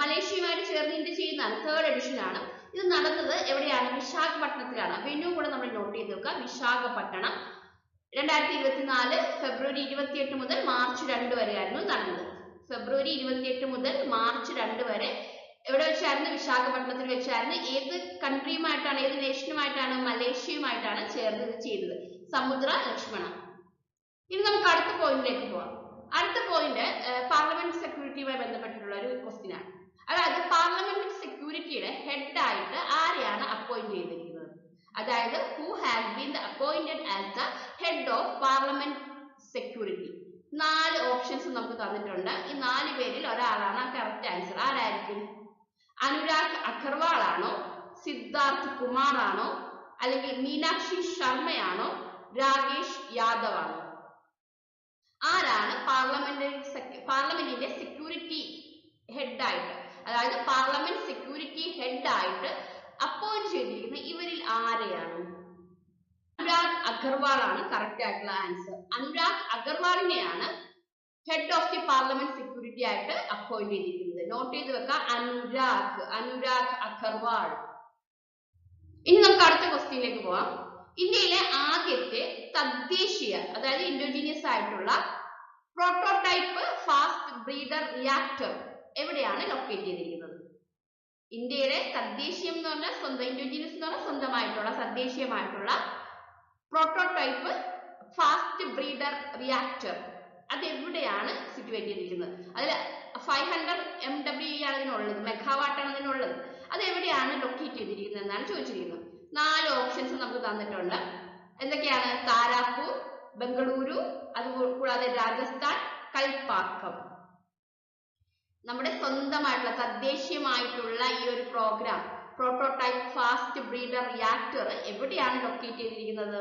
A: മലേഷ്യയുമായിട്ട് ചേർന്ന് ഇന്ത്യ ചെയ്യുന്നതാണ്. തേർഡ് എഡിഷൻ ആണ്. ഇത് നടന്നത് എവിടെയാണ്? വിശാഖപട്ടണത്തിലാണ്. വെന്യൂ കൂടെ നമ്മൾ നോട്ട് ചെയ്ത് വെക്കുക. വിശാഖപട്ടണം. 2024 ഫെബ്രുവരി 28 മുതൽ മാർച്ച് 2 വരെയായിരുന്നു നടന്നത്. ഫെബ്രുവരി 28 മുതൽ മാർച്ച് 2 വരെ എവിടെ വെച്ചായിരുന്നു? വിശാഖപട്ടണത്തിൽ വെച്ചായിരുന്നു. ഏത് കൺട്രിയുമായിട്ടാണ്, ഏത് നേഷനുമായിട്ടാണ്? മലേഷ്യയുമായിട്ടാണ് ചേർന്ന് ഇത് ചെയ്തത്, സമുദ്ര ലക്ഷ്മണ. ഇനി നമുക്ക് അടുത്ത പോയിന്റിലേക്ക് പോവാം. അടുത്ത പോയിന്റ് പാർലമെന്റ് സെക്യൂരിറ്റിയുമായി ബന്ധപ്പെട്ടിട്ടുള്ള ഒരു ക്വസ്റ്റ്യൻ ആണ്. അതായത് പാർലമെന്റ് സെക്യൂരിറ്റിയുടെ ഹെഡ് ആയിട്ട് ആരെയാണ് അപ്പോയിന്റ് ചെയ്തിരിക്കുന്നത്? അതായത് who has been appointed as the head of parliament security. 4 options നമുക്ക് തന്നിട്ടുണ്ട്. ഈ 4 പേരിൽ ഒരാളാണ് കറക്റ്റ് ആൻസർ. ആരായിരിക്കും? അനുരാഗ് അഗർവാൾ ആണോ, സിദ്ധാർത്ഥ് കുമാർ ആണോ, അല്ലെങ്കിൽ മീനാക്ഷി ശർമ്മയാണോ, രാകേഷ് യാദവ് ആണോ? ആരാണ് പാർലമെന്റിന്റെ സെക്യൂരിറ്റി ഹെഡ് ആയിട്ട്, അതായത് പാർലമെന്റ് സെക്യൂരിറ്റി ഹെഡ് ആയിട്ട് അപ്പോയിന്റ് ചെയ്തിരിക്കുന്ന ഇവരിൽ ആരെയാണ്? അനുരാഗ് അഗർവാൾ ആണ് കറക്റ്റ് ആയിട്ടുള്ള ആൻസർ. അനുരാഗ് അഗർവാളിനെയാണ് head of the parliament security ആയിട്ട് അപ്പോയിന്റ് ചെയ്തിരിക്കുന്നത്. നോട്ട് ചെയ്ത് വെക്കാം, അനുരാഗ് അഗർവാൾ. ഇനി നമുക്ക് അടുത്ത ക്വസ്റ്റ്യനിലേക്ക് പോവാം. ഇന്ത്യയിലെ ആദ്യത്തെ തദ്ദേശീയ, അതായത് ഇൻഡിജിനിയസ് ആയിട്ടുള്ള പ്രോട്ടോടൈപ്പ് ഫാസ്റ്റ് ബ്രീഡർ റിയാക്ടർ എവിടെയാണ് ലൊക്കേറ്റ് ചെയ്തിരിക്കുന്നത്? ഇന്ത്യയുടെ തദ്ദേശീയം എന്ന് പറഞ്ഞാൽ സ്വന്തം, ഇൻഡിജിനിയസ് എന്ന് പറഞ്ഞാൽ സ്വന്തമായിട്ടുള്ള തദ്ദേശീയമായിട്ടുള്ള പ്രോട്ടോടൈപ്പ് ഫാസ്റ്റ് ബ്രീഡർ റിയാക്ടർ അത് എവിടെയാണ് സിറ്റുവേറ്റ് ചെയ്തിരിക്കുന്നത്? അതിൽ 500 MW ആണ് ഇതിനുള്ളത്, മെഗാവാട്ടാണ് ഇതിനുള്ളത്. അത് എവിടെയാണ് ലൊക്കേറ്റ് ചെയ്തിരിക്കുന്നത് എന്നാണ് ചോദിച്ചിരിക്കുന്നത്. 4 ഓപ്ഷൻസ് നമുക്ക് തന്നിട്ടുണ്ട്. എന്തൊക്കെയാണ്? താരാപൂർ, ബംഗളൂരു, അതുകൂടാതെ രാജസ്ഥാൻ, കൽപ്പാക്കം. നമ്മുടെ സ്വന്തമായിട്ടുള്ള തദ്ദേശീയമായിട്ടുള്ള ഈ ഒരു program prototype fast breeder reactor എവിടെയാണ് ലൊക്കേറ്റ് ചെയ്തിരിക്കുന്നത്?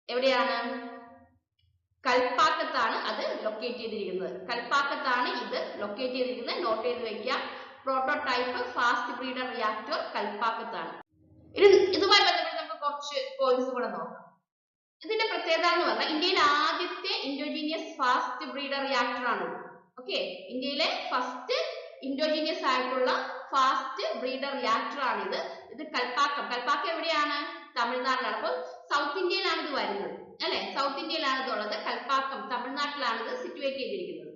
A: എവിടെയാണ്? കൽപ്പാക്കത്താണ് അത് ലൊക്കേറ്റ് ചെയ്തിരിക്കുന്നത്. കൽപ്പാക്കത്താണ് ഇത് ലൊക്കേറ്റ് ചെയ്തിരിക്കുന്നത്. നോട്ട് ചെയ്ത് വെക്കുക. പ്രോട്ടോടൈപ്പ് ഫാസ്റ്റ് ബ്രീഡർ റിയാക്ടർ കൽപ്പാക്കത്താണ്. ഇതുമായി ബന്ധപ്പെട്ട് നമുക്ക് കുറച്ച് പോയിന്റ്സ് കൂടെ നോക്കാം. ഇതിന്റെ പ്രത്യേകത എന്ന് പറഞ്ഞാൽ ഇന്ത്യയിലെ ആദ്യത്തെ ഇൻഡോജീനിയസ് ഫാസ്റ്റ് ബ്രീഡർ റിയാക്ടർ ആണ്. ഓക്കെ, ഇന്ത്യയിലെ ഫസ്റ്റ് ഇൻഡോജീനിയസ് ആയിട്ടുള്ള ഫാസ്റ്റ് ബ്രീഡർ റിയാക്ടർ ആണ് ഇത്. ഇത് കൽപ്പാക്കം എവിടെയാണ്? തമിഴ്നാട്ടിലാണ്. അപ്പോൾ സൗത്ത് ഇന്ത്യയിലാണ് ഇത് വരുന്നത്, അല്ലെ? സൗത്ത് ഇന്ത്യയിലാണ് ഇതുള്ളത്. കൽപ്പാക്കം തമിഴ്നാട്ടിലാണ് ഇത് സിറ്റുവേറ്റ് ചെയ്തിരിക്കുന്നത്.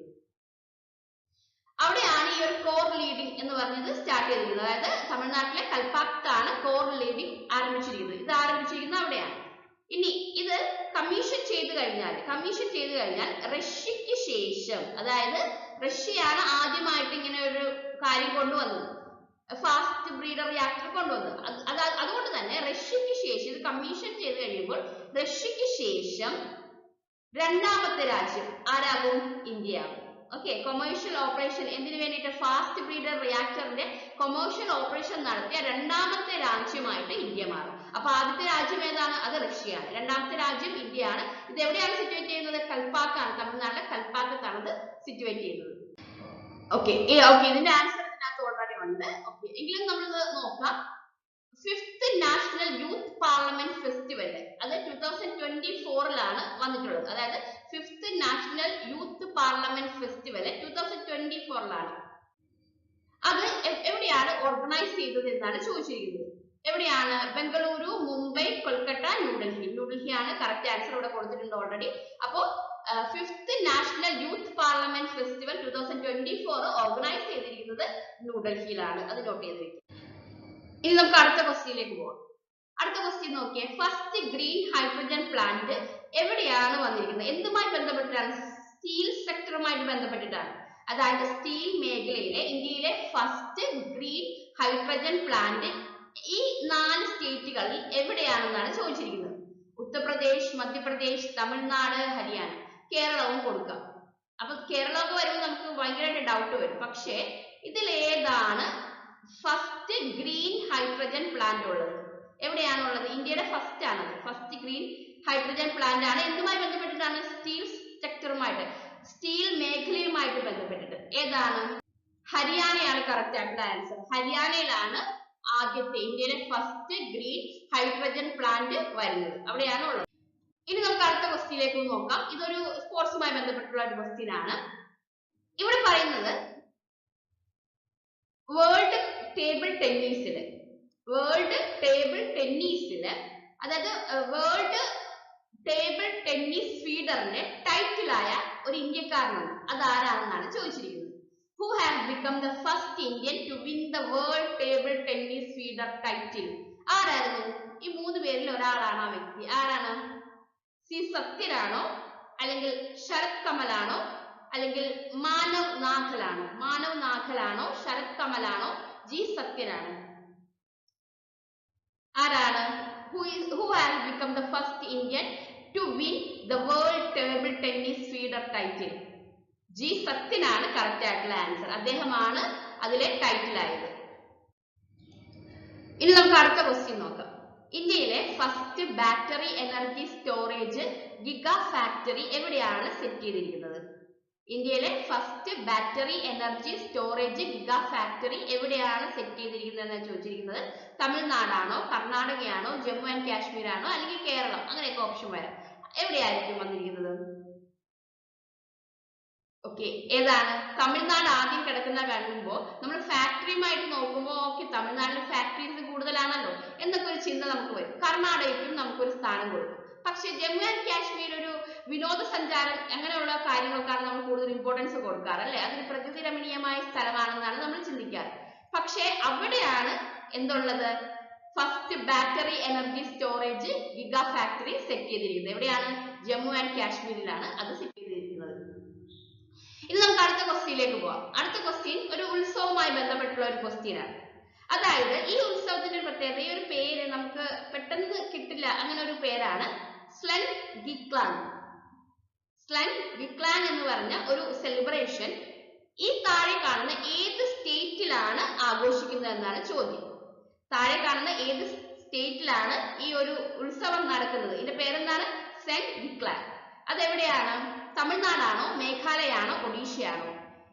A: അവിടെയാണ് ഈ ഒരു കോർ ലീഡിംഗ് എന്ന് പറഞ്ഞത് സ്റ്റാർട്ട് ചെയ്തിരിക്കുന്നത്. അതായത് തമിഴ്നാട്ടിലെ കൽപ്പാക്കത്താണ് കോർ ലീഡിംഗ് ആരംഭിച്ചിരിക്കുന്നത്. ഇത് ആരംഭിച്ചിരിക്കുന്നത് അവിടെയാണ്. ഇനി ഇത് കമ്മീഷൻ ചെയ്ത് കഴിഞ്ഞാൽ റഷ്യക്ക് ശേഷം, അതായത് റഷ്യയാണ് ആദ്യമായിട്ട് ഇങ്ങനെ ഒരു കാര്യം കൊണ്ടുവന്നത്, ഫാസ്റ്റ് ബ്രീഡർ റിയാക്ടർ കൊണ്ടുവന്നത്. അതുകൊണ്ട് തന്നെ റഷ്യക്ക് ശേഷം ഇത് കമ്മീഷൻ ചെയ്ത് കഴിയുമ്പോൾ റഷ്യക്ക് ശേഷം 2ാമത്തെ രാജ്യം ആരാകും? ഇന്ത്യ ആകും. ഓക്കെ, കൊമേഴ്ഷ്യൽ ഓപ്പറേഷൻ എന്തിനു വേണ്ടിയിട്ട്? ഫാസ്റ്റ് ബ്രീഡർ റിയാക്ടറിന്റെ കൊമേഴ്ഷ്യൽ ഓപ്പറേഷൻ നടത്തിയ 2ാമത്തെ രാജ്യമായിട്ട് ഇന്ത്യ മാറും. അപ്പൊ ആദ്യത്തെ രാജ്യം ഏതാണ്? അത് റഷ്യയാണ്. 2ാമത്തെ രാജ്യം ഇന്ത്യയാണ്. ഇത് എവിടെയാണ് സിറ്റുവേറ്റ് ചെയ്യുന്നത്? കൽപ്പാക്കാണ്. തമിഴ്നാട്ടിലെ കൽപ്പാക്കത്താണ് ഇത് സിറ്റുവേറ്റ് ചെയ്യുന്നത്. ഓക്കെ, ഇതിന്റെ ആൻസർ ഇതിനകത്ത് ഓൾറെഡി ഉണ്ട്. ഓക്കെ, എങ്കിലും നമ്മളിത് നോക്കാം. 5th national youth parliament festival അത് 2024 വന്നിട്ടുള്ളത്. അതായത് 5th national youth parliament festival 2024ലാണ്. അത് എവിടെയാണ് ഓർഗനൈസ് ചെയ്തത് എന്നാണ് ചോദിച്ചിരിക്കുന്നത്. എവിടെയാണ്? ബംഗളൂരു, മുംബൈ, കൊൽക്കത്ത, ന്യൂഡൽഹി. ന്യൂഡൽഹിയാണ് കറക്റ്റ് ആൻസർ ഇവിടെ കൊടുത്തിട്ടുണ്ട് ഓൾറെഡി. അപ്പോൾ 5th national youth parliament festival 2024 organise ചെയ്തിരിക്കുന്നത് ന്യൂഡൽഹിയിലാണ്. അത് നോട്ട് ചെയ്ത് വെക്കുക. ഇനി നമുക്ക് അടുത്ത ക്വസ്റ്റ്യനിലേക്ക് പോകാം. അടുത്ത ക്വസ്റ്റ്യൻ നോക്കിയേ. ഫസ്റ്റ് ഗ്രീൻ ഹൈഡ്രജൻ പ്ലാന്റ് എവിടെയാണ് വന്നിരിക്കുന്നത്? എന്തുമായി ബന്ധപ്പെട്ടിട്ടാണ്? സ്റ്റീൽ സെക്ടറുമായിട്ട് ബന്ധപ്പെട്ടിട്ടാണ്. അതായത് സ്റ്റീൽ മേഖലയിലെ ഇന്ത്യയിലെ ഫസ്റ്റ് ഗ്രീൻ ഹൈഡ്രജൻ പ്ലാന്റ് ഈ 4 സ്റ്റേറ്റുകളിൽ എവിടെയാണെന്നാണ് ചോദിച്ചിരിക്കുന്നത്. ഉത്തർപ്രദേശ്, മധ്യപ്രദേശ്, തമിഴ്നാട്, ഹരിയാന. കേരളവും കൊടുക്കാം. അപ്പൊ കേരളമൊക്കെ വരുമ്പോൾ നമുക്ക് ഭയങ്കരമായിട്ട് ഡൗട്ട് വരും. പക്ഷേ ഇതിൽ ഏതാണ് ഫസ്റ്റ് ഗ്രീൻ ഹൈഡ്രജൻ പ്ലാന്റ് ഉള്ളത്? എവിടെയാണുള്ളത്? ഇന്ത്യയുടെ ഫസ്റ്റ് ആണത്. ഫസ്റ്റ് ഗ്രീൻ ഹൈഡ്രജൻ പ്ലാന്റ് ആണ്. എന്തുമായി ബന്ധപ്പെട്ടിട്ടാണ്? സ്റ്റീൽ സെക്ടറുമായിട്ട്, സ്റ്റീൽ മേഖലയുമായിട്ട് ബന്ധപ്പെട്ടിട്ട്. ഏതാണ്? ഹരിയാനയാണ് കറക്റ്റ് ആയിട്ടുള്ള ആൻസർ. ഹരിയാനയിലാണ് ആദ്യത്തെ ഇന്ത്യയിലെ ഫസ്റ്റ് ഗ്രീൻ ഹൈഡ്രജൻ പ്ലാന്റ് വരുന്നത്. അവിടെയാണ് ഉള്ളത്. ഇനി നമുക്ക് അടുത്ത ക്വസ്റ്റ്യനിലേക്ക് നോക്കാം. ഇതൊരു സ്പോർട്സുമായി ബന്ധപ്പെട്ടുള്ള ഒരു ക്വസ്റ്റ്യൻ ആണ്. ഇവിടെ പറയുന്നത് വേൾഡ് ടേബിൾ ടെന്നീസില് അതായത് വേൾഡ് ടേബിൾ ടെന്നീസ് ഫീഡറിന്റെ ടൈറ്റിലായ ഒരു ഇന്ത്യക്കാരനാണ്. അത് ആരാണെന്നാണ് ചോദിച്ചിരിക്കുന്നത്. Who has become the first Indian to win the World Table Tennis Feeder title? ആരായിരുന്നു? ഈ 3 പേരിൽ ഒരാളാണ് ആ വ്യക്തി. ആരാണ്? സി സത്യനാണോ, അല്ലെങ്കിൽ ശരത് കമലാണോ, അല്ലെങ്കിൽ മാനവ് നാഗലാണോ, ശരത് കമലാണോ, ജി സത്യനാണോ? ആരാണ്? Who has become the first Indian to win the World Table Tennis Feeder title? G സത്യനാണ് കറക്റ്റ് ആയിട്ടുള്ള ആൻസർ. അദ്ദേഹമാണ് അതിലെ ടൈറ്റിൽ ആയത്. ഇനി നമുക്ക് അടുത്ത ക്വസ്റ്റ്യൻ നോക്കാം. ഇന്ത്യയിലെ first battery energy storage giga factory എവിടെയാണ് സെറ്റ് ചെയ്തിരിക്കുന്നത്? ഇന്ത്യയിലെ first battery energy storage giga factory എവിടെയാണ് സെറ്റ് ചെയ്തിരിക്കുന്നത് എന്നാണ് ചോദിച്ചിരിക്കുന്നത്. തമിഴ്നാടാണോ, കർണാടകയാണോ, ജമ്മു ആൻഡ് കാശ്മീർ ആണോ, അല്ലെങ്കിൽ കേരളം? അങ്ങനെയൊക്കെ ഓപ്ഷൻ വരാം. എവിടെയായിരിക്കും വന്നിരിക്കുന്നത്? ഓക്കെ, ഏതാണ്? തമിഴ്നാട് ആദ്യം കിടക്കുന്ന കാണുമ്പോൾ നമ്മൾ ഫാക്ടറിയുമായിട്ട് നോക്കുമ്പോൾ ഓക്കെ തമിഴ്നാട്ടിൽ ഫാക്ടറീസ് കൂടുതലാണല്ലോ എന്നൊക്കെ ഒരു ചിന്ത നമുക്ക് വരും. കർണാടകയ്ക്കും നമുക്കൊരു സ്ഥാനം കൊടുക്കും. പക്ഷെ ജമ്മു ആൻഡ് കാശ്മീർ ഒരു വിനോദസഞ്ചാരം അങ്ങനെയുള്ള കാര്യങ്ങൾക്കാണ് നമ്മൾ കൂടുതൽ ഇമ്പോർട്ടൻസ് കൊടുക്കാറ്, അല്ലെ? അതൊരു പ്രകൃതി രമണീയമായ സ്ഥലമാണെന്നാണ് നമ്മൾ ചിന്തിക്കാറ്. പക്ഷെ അവിടെയാണ് എന്തുള്ളത്? First battery energy storage giga factory set ചെയ്തിരിക്കുന്നത്. എവിടെയാണ്? ജമ്മു ആൻഡ് കാശ്മീരിലാണ് അത് സെറ്റ് ചെയ്തിരിക്കുന്നത്. ഇനി നമുക്ക് അടുത്ത ക്വസ്റ്റ്യനിലേക്ക് പോവാം. അടുത്ത ക്വസ്റ്റ്യൻ ഒരു ഉത്സവവുമായി ബന്ധപ്പെട്ടുള്ള ഒരു ക്വസ്റ്റ്യൻ ആണ്. അതായത് ഈ ഉത്സവത്തിന്റെ പ്രത്യേകത, ഈ ഒരു പേര് നമുക്ക് പെട്ടെന്ന് കിട്ടില്ല, അങ്ങനെ ഒരു പേരാണ് സ്ലെൻ ഗിക്ലാങ്. സ്ലെൻ ഗിക്ലാങ് എന്ന് പറഞ്ഞ ഒരു സെലിബ്രേഷൻ ഈ താഴെ കാണുന്ന ഏത് സ്റ്റേറ്റിലാണ് ആഘോഷിക്കുന്നത് എന്നാണ് ചോദ്യം. താഴെ കാണുന്ന ഏത് സ്റ്റേറ്റിലാണ് ഈ ഒരു ഉത്സവം നടക്കുന്നത്? ഇതിന്റെ പേരെന്താണ്? സ്ലെൻ ഗിക്ലാങ്. അതെവിടെയാണ്? തമിഴ്നാടാണോ, മേഘാലയാണോ, ഒഡീഷയാണോ?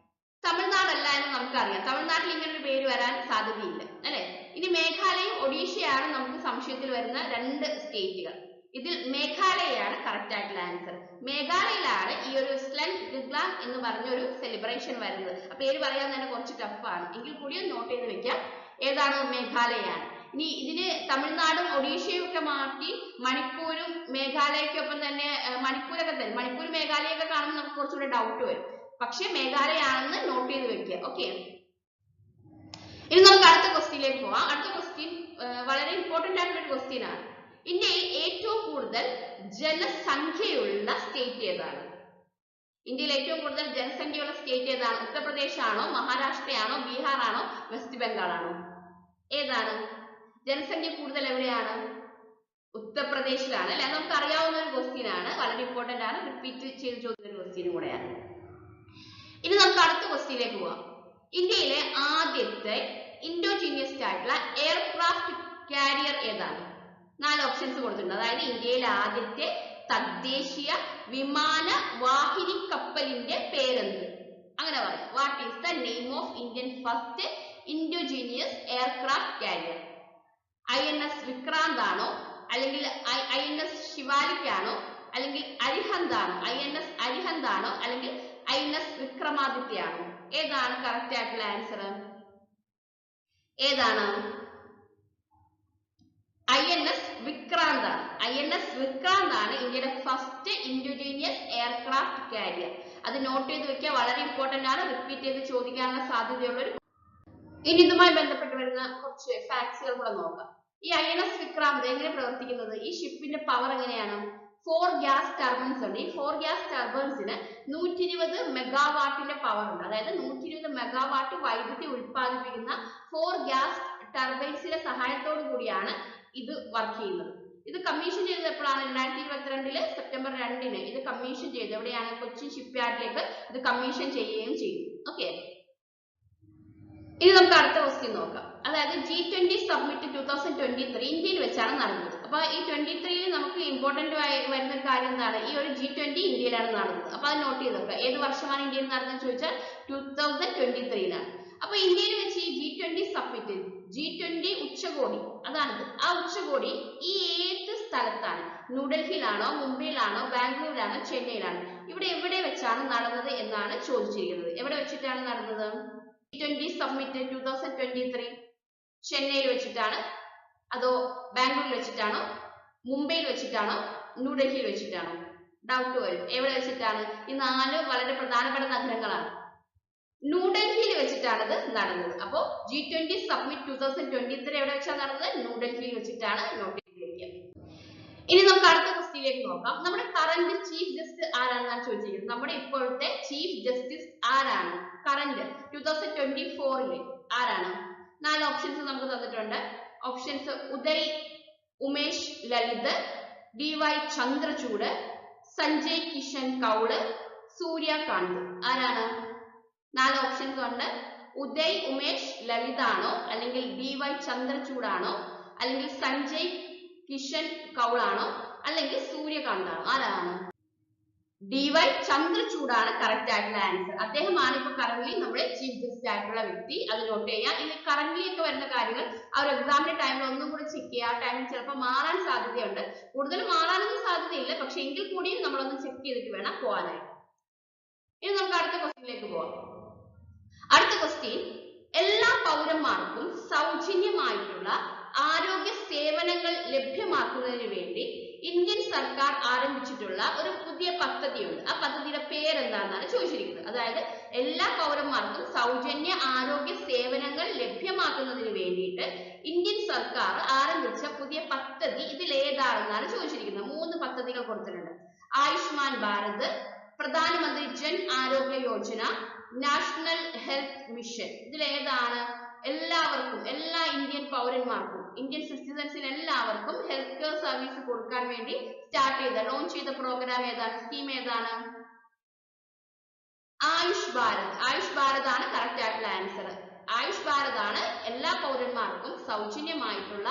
A: തമിഴ്നാടല്ല എന്ന് നമുക്കറിയാം. തമിഴ്നാട്ടിൽ ഇങ്ങനെ ഒരു പേര് വരാൻ സാധ്യതയില്ല, അല്ലെ? ഇനി മേഘാലയയും ഒഡീഷയാണ് നമുക്ക് സംശയത്തിൽ വരുന്ന 2 സ്റ്റേറ്റുകൾ. ഇതിൽ മേഘാലയയാണ് കറക്റ്റ് ആയിട്ടുള്ള ആൻസർ. മേഘാലയയിലാണ് ഈ ഒരു സ്ലെൻ ഗിക്ലാങ് എന്ന് പറഞ്ഞ ഒരു സെലിബ്രേഷൻ വരുന്നത്. ആ പേര് പറയാൻ തന്നെ കുറച്ച് ടഫാണ്, എങ്കിൽ കൂടി നോട്ട് ചെയ്ത് വെക്കാം. ഏതാണ്? മേഘാലയയാണ്. ഇനി ഇതിന് തമിഴ്നാടും ഒഡീഷയും ഒക്കെ മാറ്റി മണിപ്പൂരും മേഘാലയക്കൊപ്പം തന്നെ മണിപ്പൂരൊക്കെ തന്നെ, മണിപ്പൂർ മേഘാലയൊക്കെ കാണുമ്പോൾ നമുക്ക് കുറച്ചുകൂടെ ഡൗട്ട് വരും. പക്ഷെ മേഘാലയാണെന്ന് നോട്ട് ചെയ്ത് വെക്കുക. ഓക്കെ, ഇനി നമുക്ക് അടുത്ത ക്വസ്റ്റ്യനിലേക്ക് പോവാം. അടുത്ത ക്വസ്റ്റ്യൻ വളരെ ഇമ്പോർട്ടന്റ് ആയിട്ടുള്ള ഒരു ക്വസ്റ്റ്യൻ ആണ്. ഇന്ത്യയിൽ ഏറ്റവും കൂടുതൽ ജനസംഖ്യയുള്ള സ്റ്റേറ്റ് ഏതാണ്? ഇന്ത്യയിൽ ഏറ്റവും കൂടുതൽ ജനസംഖ്യയുള്ള സ്റ്റേറ്റ് ഏതാണ്? ഉത്തർപ്രദേശ് ആണോ, മഹാരാഷ്ട്രയാണോ, ബീഹാർ ആണോ, വെസ്റ്റ് ബംഗാൾ ആണോ? ഏതാണ് ജനസംഖ്യ കൂടുതൽ? എവിടെയാണ്? ഉത്തർപ്രദേശിലാണ്, അല്ലെ? നമുക്ക് അറിയാവുന്ന ഒരു ക്വസ്റ്റ്യൻ ആണ്, വളരെ ഇമ്പോർട്ടന്റ് ആണ്, റിപ്പീറ്റ് ചെയ്ത് ചോദിക്കുന്ന ഒരു ക്വസ്റ്റ്യനും കൂടെയാണ്. ഇനി നമുക്ക് അടുത്ത ക്വസ്റ്റ്യനിലേക്ക് പോവാം. ഇന്ത്യയിലെ ആദ്യത്തെ ഇൻഡോജീനിയസ് ആയിട്ടുള്ള എയർക്രാഫ്റ്റ് കാരിയർ ഏതാണ്? 4 ഓപ്ഷൻസ് കൊടുത്തിട്ടുണ്ട്. അതായത് ഇന്ത്യയിലെ ആദ്യത്തെ തദ്ദേശീയ വിമാന വാഹിനി കപ്പലിന്റെ പേരെന്ത്? അങ്ങനെ പറയാം. What is the name of Indian first indigenous aircraft carrier? INS Vikrant ആണോ, അല്ലെങ്കിൽ INS ശിവാലിക് ആണോ, അല്ലെങ്കിൽ അരിഹന്ത് ആണോ? INS അരിഹന്ത് ആനന്ദാണോ അല്ലെങ്കിൽ INS വിക്രമാദിത്യ ആണോ? ഏതാണ് കറക്റ്റ് ആയിട്ടുള്ള ആൻസർ? ഏതാണ്? INS വിക്രാന്ത് ആണ്. INS വിക്രാന്ത് ആണ് ഇന്ത്യയുടെ ഫസ്റ്റ് ഇൻഡിജീനിയസ് എയർക്രാഫ്റ്റ് കാരിയർ. അത് നോട്ട് ചെയ്ത് വെക്കുക, വളരെ ഇമ്പോർട്ടന്റ് ആണ്, റിപ്പീറ്റ് ചെയ്ത് ചോദിക്കാനുള്ള സാധ്യതയുള്ള ഒരു. ഇനി ഇതുമായി ബന്ധപ്പെട്ട് വരുന്ന കുറച്ച് ഫാക്ട്സുകൾ കൂടെ നോക്കാം. ഈ INS വിക്രാന്ത് എങ്ങനെ പ്രവർത്തിക്കുന്നത്? ഈ ഷിപ്പിന്റെ പവർ എങ്ങനെയാണ്? 4 ഗ്യാസ് ടർബൈൻസ് ഉണ്ട്. ഈ 4 ഗ്യാസ് ടർബൈൻസിന് 120 മെഗാവാട്ടിന്റെ പവർ ഉണ്ട്. അതായത് 120 മെഗാവാട്ട് വൈദ്യുതി ഉൽപ്പാദിപ്പിക്കുന്ന 4 ഗ്യാസ് ടർബൈൻസിന്റെ സഹായത്തോടു കൂടിയാണ് ഇത് വർക്ക് ചെയ്യുന്നത്. ഇത് കമ്മീഷൻ ചെയ്തത് എപ്പോഴാണ്? 2022 സെപ്റ്റംബർ 2 ഇത് കമ്മീഷൻ ചെയ്തു. എവിടെയാണ്? കൊച്ചിൻ ഷിപ്പ് യാർഡിലേക്ക് ഇത് കമ്മീഷൻ ചെയ്യുകയും ചെയ്തു. ഓക്കെ, ഇനി നമുക്ക് അടുത്ത ക്വസ്റ്റ്യൻ നോക്കാം. അതായത് G20 സബ്മിറ്റ് 2023 ഇന്ത്യയിൽ വെച്ചാണ് നടന്നത്. അപ്പൊ ഈ 23 നമുക്ക് ഇമ്പോർട്ടന്റ് വരുന്ന കാര്യം എന്താണ്? ഈ ഒരു G20 ഇന്ത്യയിലാണ് നടന്നത്. അപ്പൊ അത് നോട്ട് ചെയ്ത് വെക്കുക. ഏത് വർഷമാണ് ഇന്ത്യയിൽ നടന്നത് ചോദിച്ചാൽ 2023ലാണ്. അപ്പൊ ഇന്ത്യയിൽ വെച്ച് ഈ G20 സബ്മിറ്റ്, G20 ഉച്ചകോടി അതാണിത്. ആ ഉച്ചകോടി ഈ ഏത് സ്ഥലത്താണ്? ന്യൂഡൽഹിയിലാണോ, മുംബൈയിലാണോ, ബാംഗ്ലൂരിലാണോ, ചെന്നൈയിലാണോ? ഇവിടെ എവിടെ വെച്ചാണ് നടന്നത് എന്നാണ് ചോദിച്ചിരിക്കുന്നത്. എവിടെ വെച്ചിട്ടാണ് നടന്നത്? G20 സബ്മിറ്റ് 2023 ചെന്നൈയിൽ വെച്ചിട്ടാണ്, അതോ ബാംഗ്ലൂരിൽ വെച്ചിട്ടാണോ, മുംബൈയിൽ വെച്ചിട്ടാണോ, ന്യൂഡൽഹിയിൽ വെച്ചിട്ടാണോ? ഡൗട്ട് വരും. എവിടെ വെച്ചിട്ടാണ്? ഈ 4 വളരെ പ്രധാനപ്പെട്ട നഗരങ്ങളാണ്. ന്യൂഡൽഹിയിൽ വെച്ചിട്ടാണ് ഇത് നടന്നത്. അപ്പോൾ G20 സബ്മിറ്റ് 2023 എവിടെ വെച്ചാണ് നടന്നത്? ന്യൂഡൽഹിയിൽ വെച്ചിട്ടാണ്. നോട്ട് ചെയ്ത് വെക്കുക. ഇനി നമുക്ക് അടുത്ത ക്വസ്റ്റ്യനിലേക്ക് നോക്കാം. നമ്മുടെ കറന്റ് ചീഫ് ജസ്റ്റിസ് ആരാണെന്നാണ് ചോദിച്ചിരിക്കുന്നത്. നമ്മുടെ ഇപ്പോഴത്തെ ചീഫ് ജസ്റ്റിസ് ആരാണ്? കറന്റ് 2024 ആരാണ്? 4 ഓപ്ഷൻസ് നമുക്ക് തന്നിട്ടുണ്ട്. Options: Uday Umesh Lalit, DY Chandrachud, Sanjay Kishan Kaul, Suryakant. ആരാണ്? 4 ഓപ്ഷൻസ് ഉണ്ട്. ഉദയ് ഉമേഷ് ലളിതാണോ, അല്ലെങ്കിൽ DY ചന്ദ്രചൂഡാണോ, അല്ലെങ്കിൽ സഞ്ജയ് കിഷൻ കൗളാണോ, അല്ലെങ്കിൽ സൂര്യകാന്ത് ആണോ? ആരാണ്? DY ചന്ദ്രചൂഡാണ് കറക്റ്റ് ആയിട്ടുള്ള ആൻസർ. അദ്ദേഹമാണ് ഇപ്പൊ കറന്റ് നമ്മുടെ ചീഫ് ജസ്റ്റിസ് ആയിട്ടുള്ള വ്യക്തി. അത് നോട്ട് ചെയ്യാം. ഇത് കറന്റ് ഒക്കെ വരുന്ന കാര്യങ്ങൾ ആ ഒരു എക്സാമിന്റെ ടൈമിൽ ഒന്നും കൂടെ ചെക്ക് ചെയ്യുക. ആ ടൈമിൽ ചിലപ്പോൾ മാറാൻ സാധ്യതയുണ്ട്. കൂടുതൽ മാറാനൊന്നും സാധ്യതയില്ല, പക്ഷെ എങ്കിൽ കൂടിയും നമ്മളൊന്ന് ചെക്ക് ചെയ്തിട്ട് വേണം പോകാനായിട്ട്. ഇനി നമുക്ക് അടുത്ത ക്വസ്റ്റ്യനിലേക്ക് പോവാം. അടുത്ത ക്വസ്റ്റ്യൻ: എല്ലാ പൗരന്മാർക്കും സൗജന്യമായിട്ടുള്ള ആരോഗ്യ സേവനങ്ങൾ ലഭ്യമാക്കുന്നതിന് വേണ്ടി ഇന്ത്യൻ സർക്കാർ ആരംഭിച്ചിട്ടുള്ള ഒരു പുതിയ പദ്ധതിയുണ്ട്. ആ പദ്ധതിയുടെ പേരെന്താണെന്നാണ് ചോദിച്ചിരിക്കുന്നത്. അതായത് എല്ലാ പൗരന്മാർക്കും സൗജന്യ ആരോഗ്യ സേവനങ്ങൾ ലഭ്യമാക്കുന്നതിന് വേണ്ടിയിട്ട് ഇന്ത്യൻ സർക്കാർ ആരംഭിച്ച പുതിയ പദ്ധതി ഇതിൽ ഏതാണെന്നാണ് ചോദിച്ചിരിക്കുന്നത്. 3 പദ്ധതികൾ കൊടുത്തിട്ടുണ്ട്. ആയുഷ്മാൻ ഭാരത്, പ്രധാനമന്ത്രി ജൻ ആരോഗ്യ യോജന, നാഷണൽ ഹെൽത്ത് മിഷൻ. ഇതിൽ ഏതാണ്? എല്ലാവർക്കും, എല്ലാ ഇന്ത്യൻ പൗരന്മാർക്കും, ഇന്ത്യൻ സിറ്റിസൺസിന് എല്ലാവർക്കും ഹെൽത്ത് കെയർ സർവീസ് കൊടുക്കാൻ വേണ്ടി സ്റ്റാർട്ട് ചെയ്ത, ലോഞ്ച് ചെയ്ത പ്രോഗ്രാം ഏതാണ്? സ്കീം ഏതാണ്? ആയുഷ് ഭാരത്. ആയുഷ് ഭാരത് ആണ് കറക്റ്റ് ആയിട്ടുള്ള ആൻസർ. ആയുഷ് ഭാരത് ആണ് എല്ലാ പൗരന്മാർക്കും സൗജന്യമായിട്ടുള്ള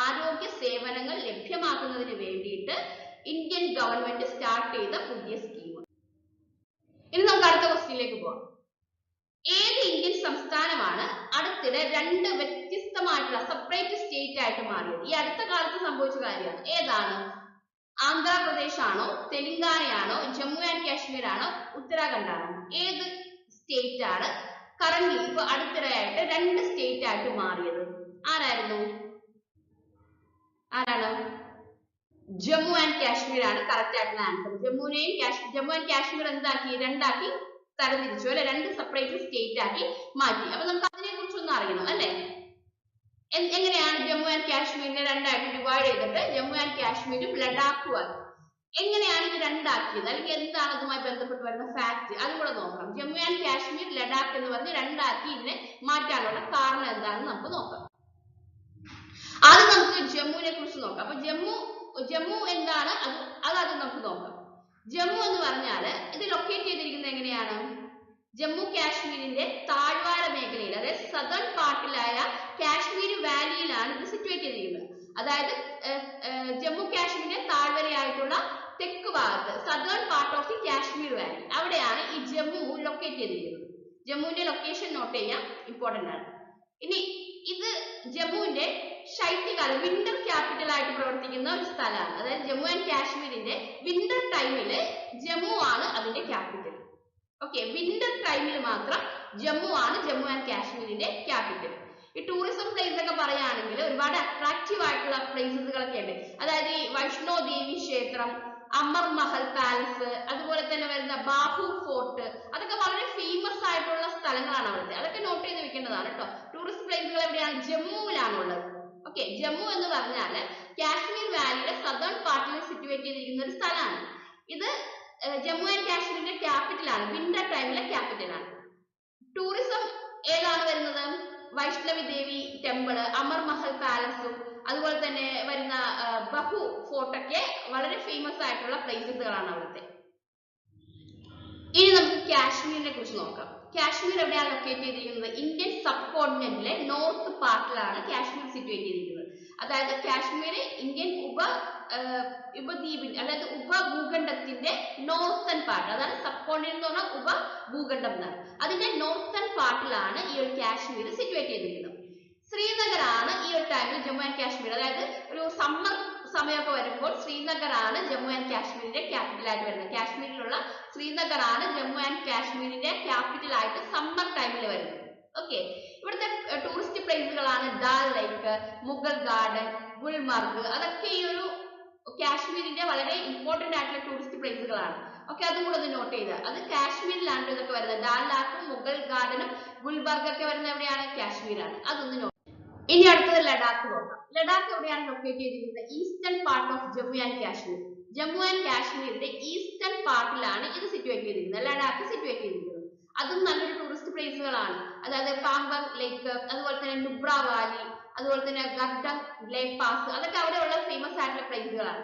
A: ആരോഗ്യ സേവനങ്ങൾ ലഭ്യമാക്കുന്നതിന് വേണ്ടിയിട്ട് ഇന്ത്യൻ ഗവൺമെന്റ് സ്റ്റാർട്ട് ചെയ്ത പുതിയ സ്കീം. ഇനി നമുക്ക് അടുത്ത ക്വസ്റ്റ്യനിലേക്ക് പോകാം. ഏത് ഇന്ത്യൻ സംസ്ഥാനമാണ് അടുത്തിടെ 2 വ്യത്യസ്തമായിട്ടുള്ള സെപ്പറേറ്റ് സ്റ്റേറ്റ് ആയിട്ട് മാറിയത്? ഈ അടുത്ത കാലത്ത് സംഭവിച്ച കാര്യമാണ്. ഏതാണ്? ആന്ധ്രാപ്രദേശ് ആണോ, തെലങ്കാനയാണോ, ജമ്മു ആൻഡ് കാശ്മീർ ആണോ, ഉത്തരാഖണ്ഡ് ആണോ? ഏത് സ്റ്റേറ്റ് ആണ് കറന്റ് ഇപ്പൊ അടുത്തിടെയായിട്ട് 2 സ്റ്റേറ്റ് ആയിട്ട് മാറിയത്? ആരായിരുന്നു? ആരാണ്? ജമ്മു ആൻഡ് കാശ്മീർ ആണ് കറക്റ്റ് ആയിട്ടുള്ള ആൻസർ. ജമ്മു ആൻഡ് കാശ്മീർ എന്താക്കി? 2 ആക്കി തരംതിരിച്ചു അല്ലെ? 2 സെപ്പറേറ്റ് സ്റ്റേറ്റ് ആക്കി മാറ്റി. അപ്പൊ നമുക്ക് അതിനെ കുറിച്ചൊന്നും അറിയണം അല്ലെ? എങ്ങനെയാണ് ജമ്മു ആൻഡ് കാശ്മീരിനെ 2 ആയിട്ട് ഡിവൈഡ് ചെയ്തിട്ട് ജമ്മു ആൻഡ് കാശ്മീരും ലഡാക്കും ആക്കി? എങ്ങനെയാണ് ഇത് 2 ആക്കിയത്, അല്ലെങ്കിൽ എന്താണ് ഇതുമായി ബന്ധപ്പെട്ട് വരുന്ന ഫാക്ട്? അതും കൂടെ നോക്കണം. ജമ്മു ആൻഡ് കാശ്മീർ, ലഡാക്ക് എന്ന് പറഞ്ഞ് 2 ആക്കി ഇതിനെ മാറ്റാനുള്ള കാരണം എന്താണെന്ന് നമുക്ക് നോക്കാം. ആദ്യം നമുക്ക് ജമ്മുവിനെ കുറിച്ച് നോക്കാം. അപ്പൊ ജമ്മു എന്താണ് അത് നമുക്ക് നോക്കാം. ജമ്മു എന്ന് പറഞ്ഞാല് ഇത് ലൊക്കേറ്റ് ചെയ്തിരിക്കുന്നത് എങ്ങനെയാണ്? ജമ്മു കാശ്മീരിന്റെ താഴ്വാര മേഖലയിൽ, അതായത് സദേൺ പാർട്ടിലായ കാശ്മീർ വാലിയിലാണ് ഇത് സിറ്റുവേറ്റ് ചെയ്തിരിക്കുന്നത്. അതായത് ജമ്മു കാശ്മീരിന്റെ താഴ്വരയായിട്ടുള്ള തെക്ക് ഭാഗത്ത്, southern part of the Kashmir Valley, അവിടെയാണ് ഈ ജമ്മു ലൊക്കേറ്റ് ചെയ്തിരിക്കുന്നത്. ജമ്മുവിന്റെ ലൊക്കേഷൻ നോട്ട് ചെയ്യാം, ഇമ്പോർട്ടന്റ് ആണ്. ഇനി ഇത് ജമ്മുവിന്റെ ശൈത്യകാലം വിന്റർ ക്യാപിറ്റൽ ആയിട്ട് പ്രവർത്തിക്കുന്ന ഒരു സ്ഥലമാണ്. അതായത് ജമ്മു ആൻഡ് കാശ്മീരിന്റെ വിന്റർ ടൈമില് ജമ്മു ആണ് അതിന്റെ ക്യാപിറ്റൽ. ഓക്കെ, വിന്റർ ടൈമിൽ മാത്രം ജമ്മു ആണ് ജമ്മു ആൻഡ് കാശ്മീരിന്റെ ക്യാപിറ്റൽ. ഈ ടൂറിസം പ്ലേസ് ഒക്കെ പറയുകയാണെങ്കിൽ ഒരുപാട് അട്രാക്റ്റീവ് ആയിട്ടുള്ള പ്ലേസസുകളൊക്കെ ഉണ്ട്. അതായത് ഈ വൈഷ്ണോ ദേവി ക്ഷേത്രം, അമർ മഹൽ പാലസ്, അതുപോലെ തന്നെ വരുന്ന ബാഹു ഫോർട്ട്, അതൊക്കെ വളരെ ഫേമസ് ആയിട്ടുള്ള സ്ഥലങ്ങളാണ് അവിടുത്തെ. അതൊക്കെ നോട്ട് ചെയ്ത് വെക്കേണ്ടതാണ് കേട്ടോ. ടൂറിസ്റ്റ് പ്ലേസുകൾ എവിടെയാണ്? ജമ്മുവിലാണുള്ളത്. ഓക്കെ, ജമ്മു എന്ന് പറഞ്ഞാൽ കാശ്മീർ വാലിയുടെ സദേൺ പാർട്ടിൽ സിറ്റുവേറ്റ് ചെയ്തിരിക്കുന്ന ഒരു സ്ഥലമാണ്. ഇത് ജമ്മു ആൻഡ് കാശ്മീരിന്റെ ക്യാപിറ്റൽ ആണ്, വിന്റർ ടൈമിലെ ക്യാപിറ്റൽ ആണ്. ടൂറിസം ഏതാണ് വരുന്നത്? വൈഷ്ണവി ദേവി ടെമ്പിള്, അമർ മഹൽ പാലസും അതുപോലെ തന്നെ വരുന്ന ബഹു ഫോർട്ടൊക്കെ വളരെ ഫേമസ് ആയിട്ടുള്ള പ്ലേസസുകളാണ് അവിടുത്തെ. ഇനി നമുക്ക് കാശ്മീരിനെ കുറിച്ച് നോക്കാം. കാശ്മീർ എവിടെയാണ് ലൊക്കേറ്റ് ചെയ്തിരിക്കുന്നത്? ഇന്ത്യൻ സബ് കോണ്ടിനെന്റിലെ നോർത്ത് പാർട്ടിലാണ് കാശ്മീർ സിറ്റുവേറ്റ് ചെയ്തിരിക്കുന്നത്. അതായത് കാശ്മീർ ഇന്ത്യൻ ഉപദ്വീപിന്റെ അതായത് ഉപഭൂഖണ്ഡത്തിന്റെ നോർത്തേൺ പാർട്ട്, അതാണ് സബ് കോണ്ടിനെന്റ് എന്ന് പറഞ്ഞാൽ ഉപഭൂഖണ്ഡം എന്നാണ്. അതിന്റെ നോർത്തേൺ പാർട്ടിലാണ് ഈ ഒരു കാശ്മീർ സിറ്റുവേറ്റ് ചെയ്തിരിക്കുന്നത്. ശ്രീനഗർ ആണ് ഈ ഒരു ടൈമിൽ ജമ്മു ആൻഡ് കാശ്മീർ, അതായത് ഒരു സമ്മർ സമയമൊക്കെ വരുമ്പോൾ ശ്രീനഗർ ആണ് ജമ്മു ആൻഡ് കാശ്മീരിന്റെ ക്യാപിറ്റൽ ആയിട്ട് വരുന്നത്. കാശ്മീരിലുള്ള ശ്രീനഗർ ആണ് ജമ്മു ആൻഡ് കാശ്മീരിന്റെ ക്യാപിറ്റൽ ആയിട്ട് സമ്മർ ടൈമിൽ വരുന്നത്. ഓക്കെ, ഇവിടുത്തെ ടൂറിസ്റ്റ് പ്ലേസുകളാണ് ഡാൽ ലേക്ക്, മുഗൾ ഗാർഡൻ, ഗുൽമർഗ്. അതൊക്കെ ഈ ഒരു കാശ്മീരിന്റെ വളരെ ഇമ്പോർട്ടന്റ് ആയിട്ടുള്ള ടൂറിസ്റ്റ് പ്ലേസുകളാണ്. ഓക്കെ, അതും കൂടെ ഒന്ന് നോട്ട് ചെയ്ത്. അത് കാശ്മീരിലാണ് ഇതൊക്കെ വരുന്നത്. ഡാൽ ലാക്കും മുഗൾ ഗാർഡനും ഗുൽബർഗ് ഒക്കെ വരുന്നത് എവിടെയാണ്? കാശ്മീരാണ്. അതൊന്ന് നോട്ട്. ഇനി അടുത്തത് ലഡാക്ക് നോക്കാം. ലഡാക്ക് എവിടെയാണ് ലൊക്കേറ്റ് ചെയ്തിരിക്കുന്നത്? Eastern part of Jammu and Kashmir. Jammu and കാശ്മീരിന്റെ ഈസ്റ്റേൺ പാർട്ടിലാണ് ഇത് സിറ്റുവേറ്റ് ചെയ്തിരിക്കുന്നത്, ലഡാക്ക് സിറ്റുവേറ്റ് ചെയ്തിരിക്കുന്നത്. അതും നല്ലൊരു ടൂറിസ്റ്റ് പ്ലേസുകളാണ്. അതായത് കാംബങ് ലേക്ക്, അതുപോലെ തന്നെ നുബ്ര വാലി, അതുപോലെ തന്നെ ഗർഡങ് ലേക്ക് പാസ്, അതൊക്കെ അവിടെയുള്ള ഫേമസ് ആയിട്ടുള്ള പ്ലേസുകളാണ്.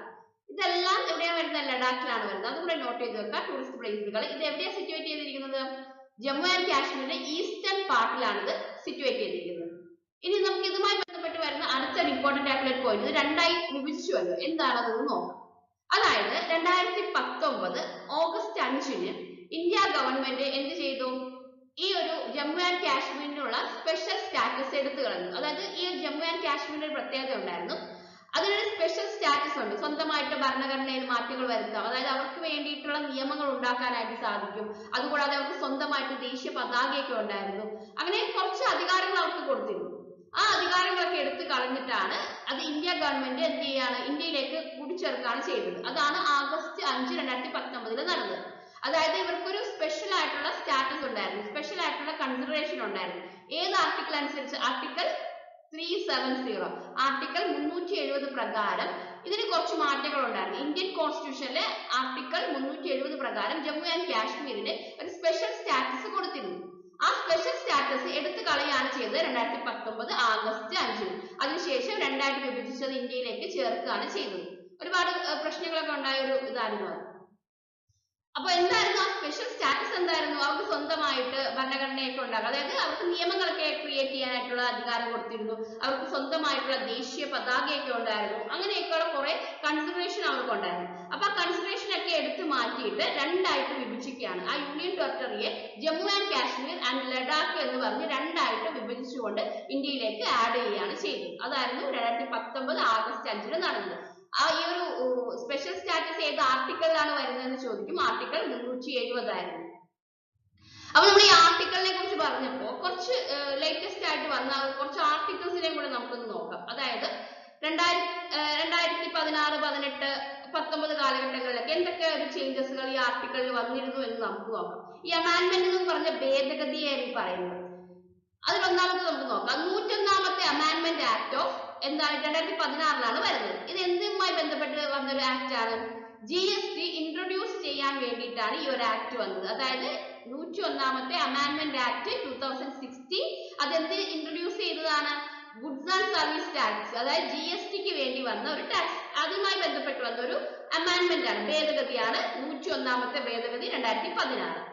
A: ഇതെല്ലാം എവിടെയാണ് വരുന്നത്? ലഡാക്കിലാണ് വരുന്നത്. അതും കൂടെ നോട്ട് ചെയ്ത് വെക്കാം ടൂറിസ്റ്റ് പ്ലേസുകൾ. ഇത് എവിടെയാണ് സിറ്റുവേറ്റ് ചെയ്തിരിക്കുന്നത്? ജമ്മു ആൻഡ് കാശ്മീരിന്റെ ഈസ്റ്റേൺ പാർട്ടിലാണ് ഇത് സിറ്റുവേറ്റ് ചെയ്തിരിക്കുന്നത്. ഇനി നമുക്ക് ഇതുമായി ബന്ധപ്പെട്ട് വരുന്ന അടുത്തൊരു ഇമ്പോർട്ടന്റ് ആയിട്ടുള്ള ഒരു പോയിന്റ്, ഇത് രണ്ടായി വിഭജിച്ചുവല്ലോ, എന്താണെന്ന് നോക്കാം. അതായത് 2019 ഓഗസ്റ്റ് 5-ന് ഇന്ത്യ ഗവൺമെന്റ് എന്ത് ചെയ്തു? ഈ ഒരു ജമ്മു ആൻഡ് കാശ്മീരിനുള്ള സ്പെഷ്യൽ സ്റ്റാറ്റസ് എടുത്തു കളഞ്ഞു. അതായത് ഈ ജമ്മു ആൻഡ് കാശ്മീരിന് ഒരു പ്രത്യേകത ഉണ്ടായിരുന്നു, അതിനൊരു സ്പെഷ്യൽ സ്റ്റാറ്റസ് ഉണ്ട്. സ്വന്തമായിട്ട് ഭരണഘടനയിൽ മാറ്റങ്ങൾ വരുത്താം, അതായത് അവർക്ക് വേണ്ടിയിട്ടുള്ള നിയമങ്ങൾ ഉണ്ടാക്കാനായിട്ട് സാധിക്കും. അതുകൂടാതെ അവർക്ക് സ്വന്തമായിട്ട് ദേശീയ പതാകയൊക്കെ ഉണ്ടായിരുന്നു. അങ്ങനെ കുറച്ച് അധികാരങ്ങൾ അവർക്ക് കൊടുത്തിരുന്നു. ആ അധികാരങ്ങളൊക്കെ എടുത്തു കളഞ്ഞിട്ടാണ് അത് ഇന്ത്യ ഗവൺമെന്റ് എന്ത് ചെയ്യാണ്? ഇന്ത്യയിലേക്ക് കൂട്ടിച്ചേർക്കാണ് ചെയ്തത്. അതാണ് ഓഗസ്റ്റ് 5, 2019 നടന്നത്. അതായത് ഇവർക്കൊരു സ്പെഷ്യൽ ആയിട്ടുള്ള സ്റ്റാറ്റസ് ഉണ്ടായിരുന്നു, സ്പെഷ്യൽ ആയിട്ടുള്ള കൺസിഡറേഷൻ ഉണ്ടായിരുന്നു. ഏത് ആർട്ടിക്കിൾ അനുസരിച്ച്? ആർട്ടിക്കിൾ 370, ആർട്ടിക്കിൾ 370 പ്രകാരം ഇതിന് കുറച്ച് മാറ്റങ്ങൾ ഉണ്ടായിരുന്നു. ഇന്ത്യൻ കോൺസ്റ്റിറ്റ്യൂഷനിലെ ആർട്ടിക്കിൾ 370 പ്രകാരം ജമ്മു ആൻഡ് കാശ്മീരിന് ഒരു സ്പെഷ്യൽ സ്റ്റാറ്റസ് കൊടുത്തിരുന്നു. ആ സ്പെഷ്യൽ സ്റ്റാറ്റസ് എടുത്തു കളയാണ് ചെയ്തത് 2019 ഓഗസ്റ്റ് 5-ന്. അതിനുശേഷം രണ്ടായിട്ട് വിഭജിച്ചത് ഇന്ത്യയിലേക്ക് ചേർക്കുകയാണ് ചെയ്തത്. ഒരുപാട് പ്രശ്നങ്ങളൊക്കെ ഉണ്ടായ ഒരു ഇതായിരുന്നു അത്. അപ്പൊ എന്തായിരുന്നു ആ സ്പെഷ്യൽ സ്റ്റാറ്റസ്? എന്തായിരുന്നു? അവർക്ക് സ്വന്തമായിട്ട് ഭരണഘടനയൊക്കെ ഉണ്ടാകും, അതായത് അവർക്ക് നിയമങ്ങളൊക്കെ ക്രിയേറ്റ് ചെയ്യാനായിട്ടുള്ള അധികാരം കൊടുത്തിരുന്നു. അവർക്ക് സ്വന്തമായിട്ടുള്ള ദേശീയ പതാകയൊക്കെ ഉണ്ടായിരുന്നു. അങ്ങനെയൊക്കെയുള്ള കുറെ കൺസിഡറേഷൻ അവർക്ക് ഉണ്ടായിരുന്നു. അപ്പൊ ആ കൺസിഡറേഷൻ ഒക്കെ എടുത്തു മാറ്റിയിട്ട് രണ്ടായിട്ട് വിഭജിക്കുകയാണ്. ആ യൂണിയൻ ടെറിട്ടറിയെ ജമ്മു ആൻഡ് കാശ്മീർ ആൻഡ് ലഡാക്ക് എന്ന് പറഞ്ഞ് രണ്ടായിട്ട് വിഭജിച്ചുകൊണ്ട് ഇന്ത്യയിലേക്ക് ആഡ് ചെയ്യുകയാണ് ചെയ്തത്. അതായിരുന്നു 2019 ഓഗസ്റ്റ് 5-ന് നടന്നത്. ആ ഈ ഒരു സ്പെഷ്യൽ സ്റ്റാറ്റസ് ഏത് ആർട്ടിക്കിളിലാണ് വരുന്നതെന്ന് ചോദിക്കും. ആർട്ടിക്കിൾ 370 ആയിരുന്നു. അപ്പൊ നമ്മൾ ഈ ആർട്ടിക്കിളിനെ കുറിച്ച് പറഞ്ഞപ്പോൾ കുറച്ച് ലേറ്റസ്റ്റ് ആയിട്ട് വന്ന കുറച്ച് ആർട്ടിക്കിൾസിനെയും കൂടെ നമുക്കൊന്ന് നോക്കാം. അതായത് 2016, 18, 19 കാലഘട്ടങ്ങളിലൊക്കെ എന്തൊക്കെ ഒരു ചേഞ്ചസുകൾ ഈ ആർട്ടിക്കിളിൽ വന്നിരുന്നു എന്ന് നമുക്ക് നോക്കാം. ഈ അമാൻഡ്മെന്റ് എന്ന് പറഞ്ഞ ഭേദഗതിയായി പറയുന്നത് അതിലൊന്നാമത്തെ നമുക്ക് നോക്കാം. 101ാമത്തെ അമാൻഡ്മെന്റ് ആക്ട് ഓഫ് എന്താണ്? 2016 വരുന്നത്. ഇത് എന്തുമായി ബന്ധപ്പെട്ട് വന്നൊരു ആക്ട് ആണ്? GST ഇൻട്രൊഡ്യൂസ് ചെയ്യാൻ വേണ്ടിയിട്ടാണ് ഈ ഒരു ആക്ട് വന്നത്. അതായത് 101ാമത്തെ അമാൻഡ്മെന്റ് ആക്ട് 2016 അതെന്ത് ഇൻട്രൊഡ്യൂസ് ചെയ്തതാണ്? ഗുഡ്സ് ആൻഡ് സർവീസ് ടാക്സ്, അതായത് GSTക്ക് വേണ്ടി വന്ന ഒരു ടാക്സ്, അതുമായി ബന്ധപ്പെട്ട് വന്ന ഒരു അമാൻഡ്മെന്റ് ആണ്, ഭേദഗതിയാണ് 101ാമത്തെ ഭേദഗതി 2016.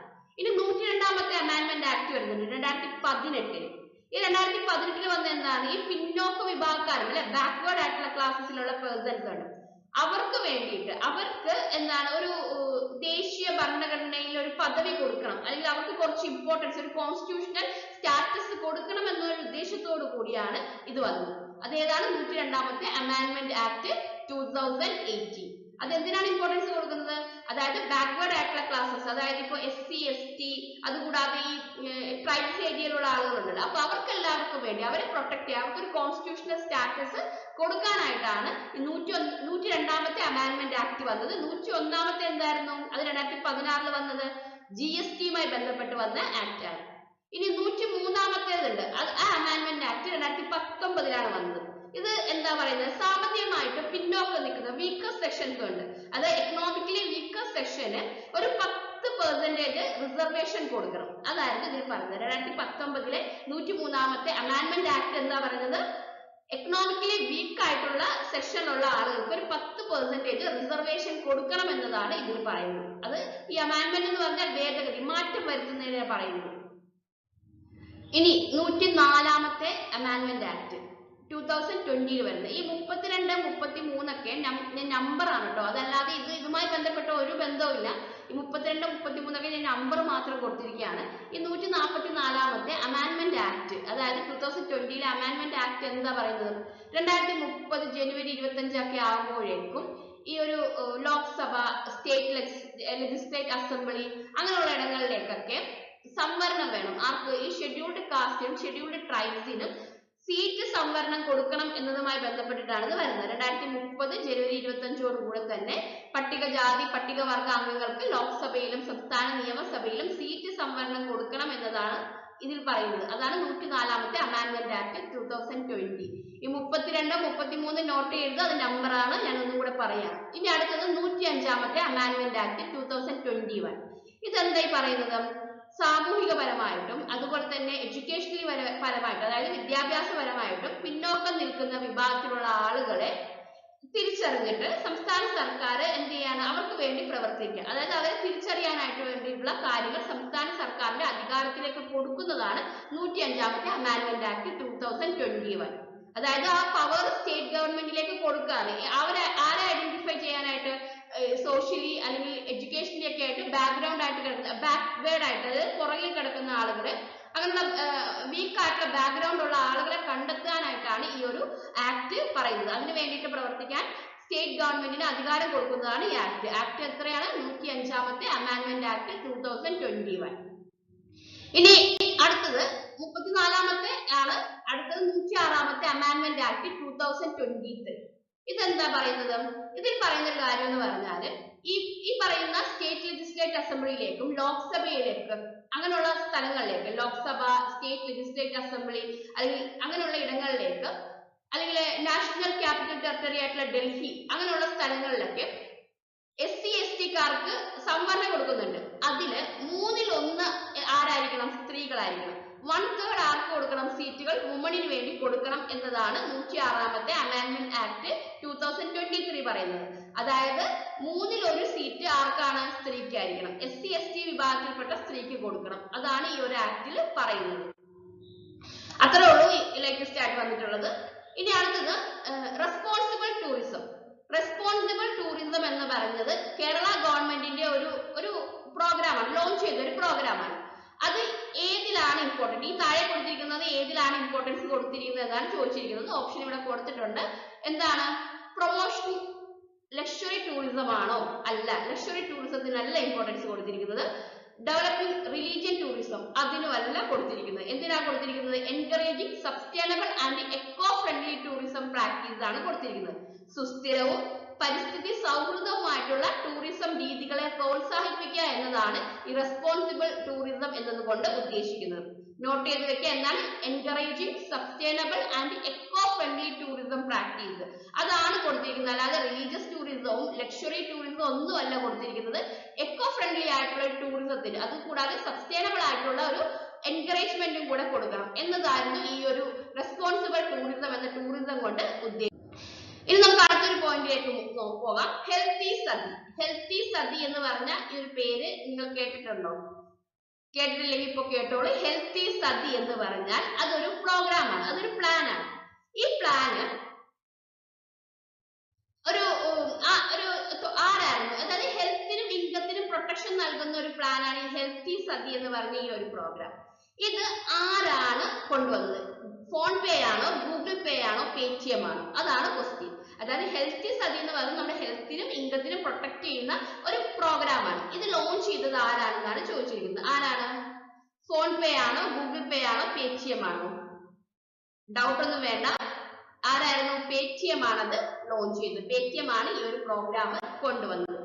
A: ഇനി 102ാമത്തെ അമാൻഡ്മെന്റ് ആക്ട് വരുന്നുണ്ട് 2018. ഈ 2018 വന്ന എന്താണ്? ഈ പിന്നോക്ക വിഭാഗക്കാർ അല്ലെ, ബാക്ക്വേർഡ് ആയിട്ടുള്ള ക്ലാസ്സിലുള്ള പേഴ്സൺസ് ഉണ്ട്, അവർക്ക് വേണ്ടിയിട്ട് അവർക്ക് എന്താണ് ഒരു ദേശീയ ഭരണഘടനയിൽ ഒരു പദവി കൊടുക്കണം, അല്ലെങ്കിൽ അവർക്ക് കുറച്ച് ഇമ്പോർട്ടൻസ്, ഒരു കോൺസ്റ്റിറ്റ്യൂഷണൽ സ്റ്റാറ്റസ് കൊടുക്കണം എന്നൊരു ഉദ്ദേശത്തോടു കൂടിയാണ് ഇത് വന്നത്. അതേതാണ് 102ാമത്തെ അമെൻഡ്മെന്റ് ആക്ട് 2018. അതെന്തിനാണ് ഇമ്പോർട്ടൻസ് കൊടുക്കുന്നത്? അതായത് ബാക്ക്വേർഡ് ആയിട്ടുള്ള ക്ലാസ്സസ്, അതായത് ഇപ്പോൾ SC ST അതുകൂടാതെ ഈ ട്രൈബ്സ് ഏരിയയിലുള്ള ആളുകളുണ്ടല്ലോ, അപ്പൊ അവർക്ക് എല്ലാവർക്കും വേണ്ടി അവരെ പ്രൊട്ടക്ട് ചെയ്യാൻ അവർക്ക് ഒരു കോൺസ്റ്റിറ്റ്യൂഷണൽ സ്റ്റാറ്റസ് കൊടുക്കാനായിട്ടാണ് 102ാമത്തെ അമെൻഡ്മെന്റ് ആക്ട് വന്നത്. 101ാമത്തെ എന്തായിരുന്നു? അത് 2016 വന്നത് GSTയുമായി ബന്ധപ്പെട്ട് വന്ന ആക്ട് ആണ്. ഇനി 103ാമത്തേതുണ്ട്, അത് ആ അമെൻഡ്മെന്റ് ആക്ട് 2019 വന്നത്. ഇത് എന്താ പറയുന്നത്? സാമ്പത്തികമായിട്ട് പിന്നോക്കം നിൽക്കുന്ന വീക്കർ സെക്ഷൻസ് ഉണ്ട്, അത് എക്കണോമിക്കലി വീക്കർ സെക്ഷന് ഒരു 10% റിസർവേഷൻ കൊടുക്കണം. അതായിരുന്നു ഇതിൽ പറഞ്ഞത്. 2019 103ാമത്തെ അമെൻഡ്മെന്റ് ആക്ട് എന്താ പറയുന്നത്? എക്കണോമിക്കലി വീക്ക് ആയിട്ടുള്ള സെക്ഷനിലുള്ള ആളുകൾക്ക് ഒരു 10% റിസർവേഷൻ കൊടുക്കണം എന്നതാണ് ഇതിൽ പറയുന്നത്. അത് ഈ അമെൻഡ്മെന്റ് എന്ന് പറഞ്ഞാൽ ഭേദഗതി, മാറ്റം വരുത്തുന്നതിനെ പറയുന്നത്. ഇനി 104ാമത്തെ അമെൻഡ്മെന്റ് ആക്ട് 2020 വരുന്നത്. ഈ 32, 33 ഒക്കെ നമ്പർ ആണ് കേട്ടോ, അതല്ലാതെ ഇതുമായി ബന്ധപ്പെട്ട ഒരു ബന്ധവുമില്ല. ഈ 32, 33 ഒക്കെ ഞാൻ നമ്പർ മാത്രം കൊടുത്തിരിക്കുകയാണ്. ഈ 144ാമത്തെ അമെൻഡ്മെന്റ് ആക്ട്, അതായത് 2020 അമെൻഡ്മെന്റ് ആക്ട് എന്താ പറയുന്നത്? 2030 ജനുവരി 25 ഒക്കെ ആകുമ്പോഴേക്കും ഈ ഒരു ലോക്സഭ, സ്റ്റേറ്റ് ലെജിസ്ലേറ്റീവ് അസംബ്ലി അങ്ങനെയുള്ള ഇടങ്ങളിലേക്കൊക്കെ സംവരണം വേണം. ആർക്ക്? ഈ ഷെഡ്യൂൾഡ് കാസ്റ്റിനും ഷെഡ്യൂൾഡ് ട്രൈബ്സിനും സീറ്റ് സംവരണം കൊടുക്കണം എന്നതുമായി ബന്ധപ്പെട്ടിട്ടാണ് ഇത് വരുന്നത്. 2030 ജനുവരി 25 തന്നെ പട്ടികജാതി പട്ടികവർഗ അംഗങ്ങൾക്ക് ലോക്സഭയിലും സംസ്ഥാന നിയമസഭയിലും സീറ്റ് സംവരണം കൊടുക്കണം എന്നതാണ് ഇതിൽ പറയുന്നത്. അതാണ് 104ാമത്തെ അമെൻഡ്മെന്റ് ആക്ട് 2020. ഈ 32, 33 നോട്ട് ചെയ്ത് അത് നമ്പറാണ്, ഞാൻ ഒന്നും കൂടെ പറയാം. ഇനി അടുത്തത് 105ാമത്തെ അമെൻഡ്മെന്റ് ആക്ട് 2021. ഇതെന്തായി പറയുന്നത്? സാമൂഹികപരമായിട്ടും അതുപോലെ തന്നെ എഡ്യൂക്കേഷണലി പരമായിട്ടും, അതായത് വിദ്യാഭ്യാസപരമായിട്ടും പിന്നോക്കം നിൽക്കുന്ന വിഭാഗത്തിലുള്ള ആളുകളെ തിരിച്ചറിഞ്ഞിട്ട് സംസ്ഥാന സർക്കാർ എന്ത് ചെയ്യാണ്? അവർക്ക് വേണ്ടി പ്രവർത്തിക്കുക. അതായത് അവരെ തിരിച്ചറിയാനായിട്ട് വേണ്ടിയിട്ടുള്ള കാര്യങ്ങൾ സംസ്ഥാന സർക്കാരിന്റെ അധികാരത്തിലേക്ക് കൊടുക്കുന്നതാണ് 105ാമത്തെ അമെൻഡ്മെന്റ് ആക്ട് 2021. അതായത് ആ പവർ സ്റ്റേറ്റ് ഗവൺമെന്റിലേക്ക് കൊടുക്കുകയാണ്. ആരെ ഐഡന്റിഫൈ ചെയ്യാനായിട്ട്? സോഷ്യലി അല്ലെങ്കിൽ എഡ്യൂക്കേഷനിൽ ഒക്കെ ആയിട്ട് ബാക്ക്വേർഡ് ആയിട്ട്, അതായത് പുറകിൽ കിടക്കുന്ന ആളുകളെ, അങ്ങനെയുള്ള വീക്ക് ആയിട്ടുള്ള ബാക്ക്ഗ്രൗണ്ട് ഉള്ള ആളുകളെ കണ്ടെത്താനായിട്ടാണ് ഈ ഒരു ആക്ട് പറയുന്നത്. അതിന് വേണ്ടിയിട്ട് പ്രവർത്തിക്കാൻ സ്റ്റേറ്റ് ഗവൺമെന്റിന് അധികാരം കൊടുക്കുന്നതാണ് ഈ ആക്ട്. ആക്ട് എത്രയാണ്? 105ാമത്തെ അമെൻഡ്മെന്റ് ആക്ട് 2021. ഇനി അടുത്തത് 34ാമത്തെ ആണ്. അടുത്തത് 106ാമത്തെ അമെൻഡ്മെന്റ് ആക്ട് 2023. ഇതെന്താ പറയുന്നത്? ഇതിൽ പറയുന്ന ഒരു കാര്യം എന്ന് പറഞ്ഞാൽ ഈ പറയുന്ന സ്റ്റേറ്റ് ലെജിസ്ലേറ്റീവ് അസംബ്ലിയിലേക്കും ലോക്സഭയിലേക്കും അങ്ങനെയുള്ള സ്ഥലങ്ങളിലേക്ക്, ലോക്സഭ, സ്റ്റേറ്റ് ലെജിസ്ലേറ്റീവ് അസംബ്ലി അല്ലെങ്കിൽ അങ്ങനെയുള്ള ഇടങ്ങളിലേക്ക്, അല്ലെങ്കിൽ നാഷണൽ ക്യാപിറ്റൽ ടെറിട്ടറി ആയിട്ടുള്ള ഡൽഹി അങ്ങനെയുള്ള സ്ഥലങ്ങളിലൊക്കെ SC STക്കാർക്ക് സംവരണം കൊടുക്കുന്നുണ്ട്. അതില് 1/3 ആരായിരിക്കണം? സ്ത്രീകളായിരിക്കണം. 1/3 ആർക്ക് കൊടുക്കണം? സീറ്റുകൾ വുമണിന് വേണ്ടി കൊടുക്കണം എന്നതാണ് 106ാമത്തെ അമെൻഡ്മെന്റ് ആക്ട് 2023 പറയുന്നത്. അതായത് 1/3 സീറ്റ് ആർക്കാണ്? സ്ത്രീക്കായിരിക്കണം. SC ST വിഭാഗത്തിൽപ്പെട്ട സ്ത്രീക്ക് കൊടുക്കണം. അതാണ് ഈ ഒരു ആക്ടിൽ പറയുന്നത്. അത്രേ ഉള്ളൂ ലേറ്റസ്റ്റ് ആയിട്ട് വന്നിട്ടുള്ളത്. ഇനി അടുത്തത് റെസ്പോൺസിബിൾ ടൂറിസം. റെസ്പോൺസിബിൾ ടൂറിസം എന്ന് പറയുന്നത് കേരള ഗവൺമെന്റിന്റെ ഒരു പ്രോഗ്രാമാണ്, ലോഞ്ച് ചെയ്ത ഒരു പ്രോഗ്രാമാണ്. അത് ഏതിലാണ് ഇമ്പോർട്ടന്റ്? ഈ താഴെ കൊടുത്തിരിക്കുന്നത് ഏതിലാണ് ഇമ്പോർട്ടൻസ് കൊടുത്തിരിക്കുന്നത് എന്നാണ് ചോദിച്ചിരിക്കുന്നത്. ഓപ്ഷൻ ഇവിടെ കൊടുത്തിട്ടുണ്ട്. എന്താണ്? പ്രൊമോഷൻ ലക്ഷറി ടൂറിസം ആണോ? അല്ല, ലക്ഷറി ടൂറിസത്തിനല്ല ഇമ്പോർട്ടൻസ് കൊടുത്തിരിക്കുന്നത്. ഡെവലപ്പിംഗ് റിലീജിയൻ ടൂറിസം അതിനുമല്ല കൊടുത്തിരിക്കുന്നത്. എന്തിനാണ് കൊടുത്തിരിക്കുന്നത്? Encouraging sustainable and eco friendly tourism practice ആണ് കൊടുത്തിരിക്കുന്നത്. സുസ്ഥിരവും പരിസ്ഥിതി സൗഹൃദവുമായിട്ടുള്ള ടൂറിസം രീതികളെ പ്രോത്സാഹിപ്പിക്കുക എന്നതാണ് ഈ റെസ്പോൺസിബിൾ ടൂറിസം എന്നതുകൊണ്ട് ഉദ്ദേശിക്കുന്നത്. നോട്ട് ചെയ്ത് വെക്കുക. എന്താണ്? Encouraging sustainable and eco friendly tourism practice, അതാണ് കൊടുത്തിരിക്കുന്നത്. അല്ലാതെ റിലീജിയസ് ടൂറിസവും ലക്ഷറി ടൂറിസവും ഒന്നും അല്ല കൊടുത്തിരിക്കുന്നത്. എക്കോ ഫ്രണ്ട്ലി ആയിട്ടുള്ള ടൂറിസത്തിന്, അത് കൂടാതെ സസ്റ്റൈനബിൾ ആയിട്ടുള്ള ഒരു എൻകറേജ്മെന്റും കൂടെ കൊടുക്കണം എന്നതായിരുന്നു ഈ ഒരു റെസ്പോൺസിബിൾ ടൂറിസം എന്ന ടൂറിസം കൊണ്ട് ഉദ്ദേശിക്കുന്നത്. ഇനി നമുക്ക് അടുത്തൊരു പോയിന്റിലേക്ക് പോകാം. ഹെൽത്തി സതി. ഹെൽത്തി സതി എന്ന് പറഞ്ഞ ഈ ഒരു പേര് നിങ്ങൾ കേട്ടിട്ടുണ്ടോ? കേട്ടിട്ടില്ലെങ്കിൽ ഇപ്പൊ കേട്ടോളൂ. ഹെൽത്തി സതി എന്ന് പറഞ്ഞാൽ അതൊരു പ്രോഗ്രാമാണ്, അതൊരു പ്ലാനാണ്. ഈ പ്ലാന് ആരായിരുന്നു? അതായത് ഹെൽത്തിനും ഇൻകത്തിനും പ്രൊട്ടക്ഷൻ നൽകുന്ന ഒരു പ്ലാനാണ് ഈ ഹെൽത്തി സതി എന്ന് പറഞ്ഞ ഈ ഒരു പ്രോഗ്രാം. ഇത് ആരാണ് കൊണ്ടുവന്നത്? ഫോൺ പേ ആണോ, ഗൂഗിൾ പേ ആണോ, പേടിഎം ആണോ? അതാണ് ക്വസ്റ്റ്യൻ. അതായത് ഹെൽത്തി സതി എന്ന് പറയുന്നത് നമ്മുടെ ഹെൽത്തിനും ഇൻകത്തിനും പ്രൊട്ടക്ട് ചെയ്യുന്ന ഒരു പ്രോഗ്രാമാണ്. ഇത് ലോഞ്ച് ചെയ്തത് ആരാണെന്നാണ് ചോദിച്ചിരിക്കുന്നത്. ആരാണ്? ഫോൺ പേ ആണോ, ഗൂഗിൾ പേ ആണോ, പേടിഎം ആണോ? ഡൗട്ട് ഒന്നും വേണ്ട. ആരായിരുന്നു? പേടിഎം ആണത് ലോഞ്ച് ചെയ്തത്. പേടിഎം ആണ് ഈ ഒരു പ്രോഗ്രാം കൊണ്ടുവന്നത്.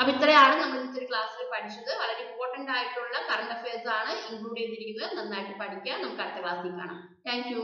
A: അപ്പൊ ഇത്രയാണ് നമ്മൾ ഇന്നത്തെ ക്ലാസ്സിൽ പഠിച്ചത്. വളരെ ഇമ്പോർട്ടന്റ് ആയിട്ടുള്ള കറണ്ട് അഫയേഴ്സ് ആണ് ഇൻക്ലൂഡ് ചെയ്തിരിക്കുന്നത്. നന്നായിട്ട് പഠിക്കുക. നമുക്ക് അടുത്ത ക്ലാസ്സിൽ കാണാം. Thank you.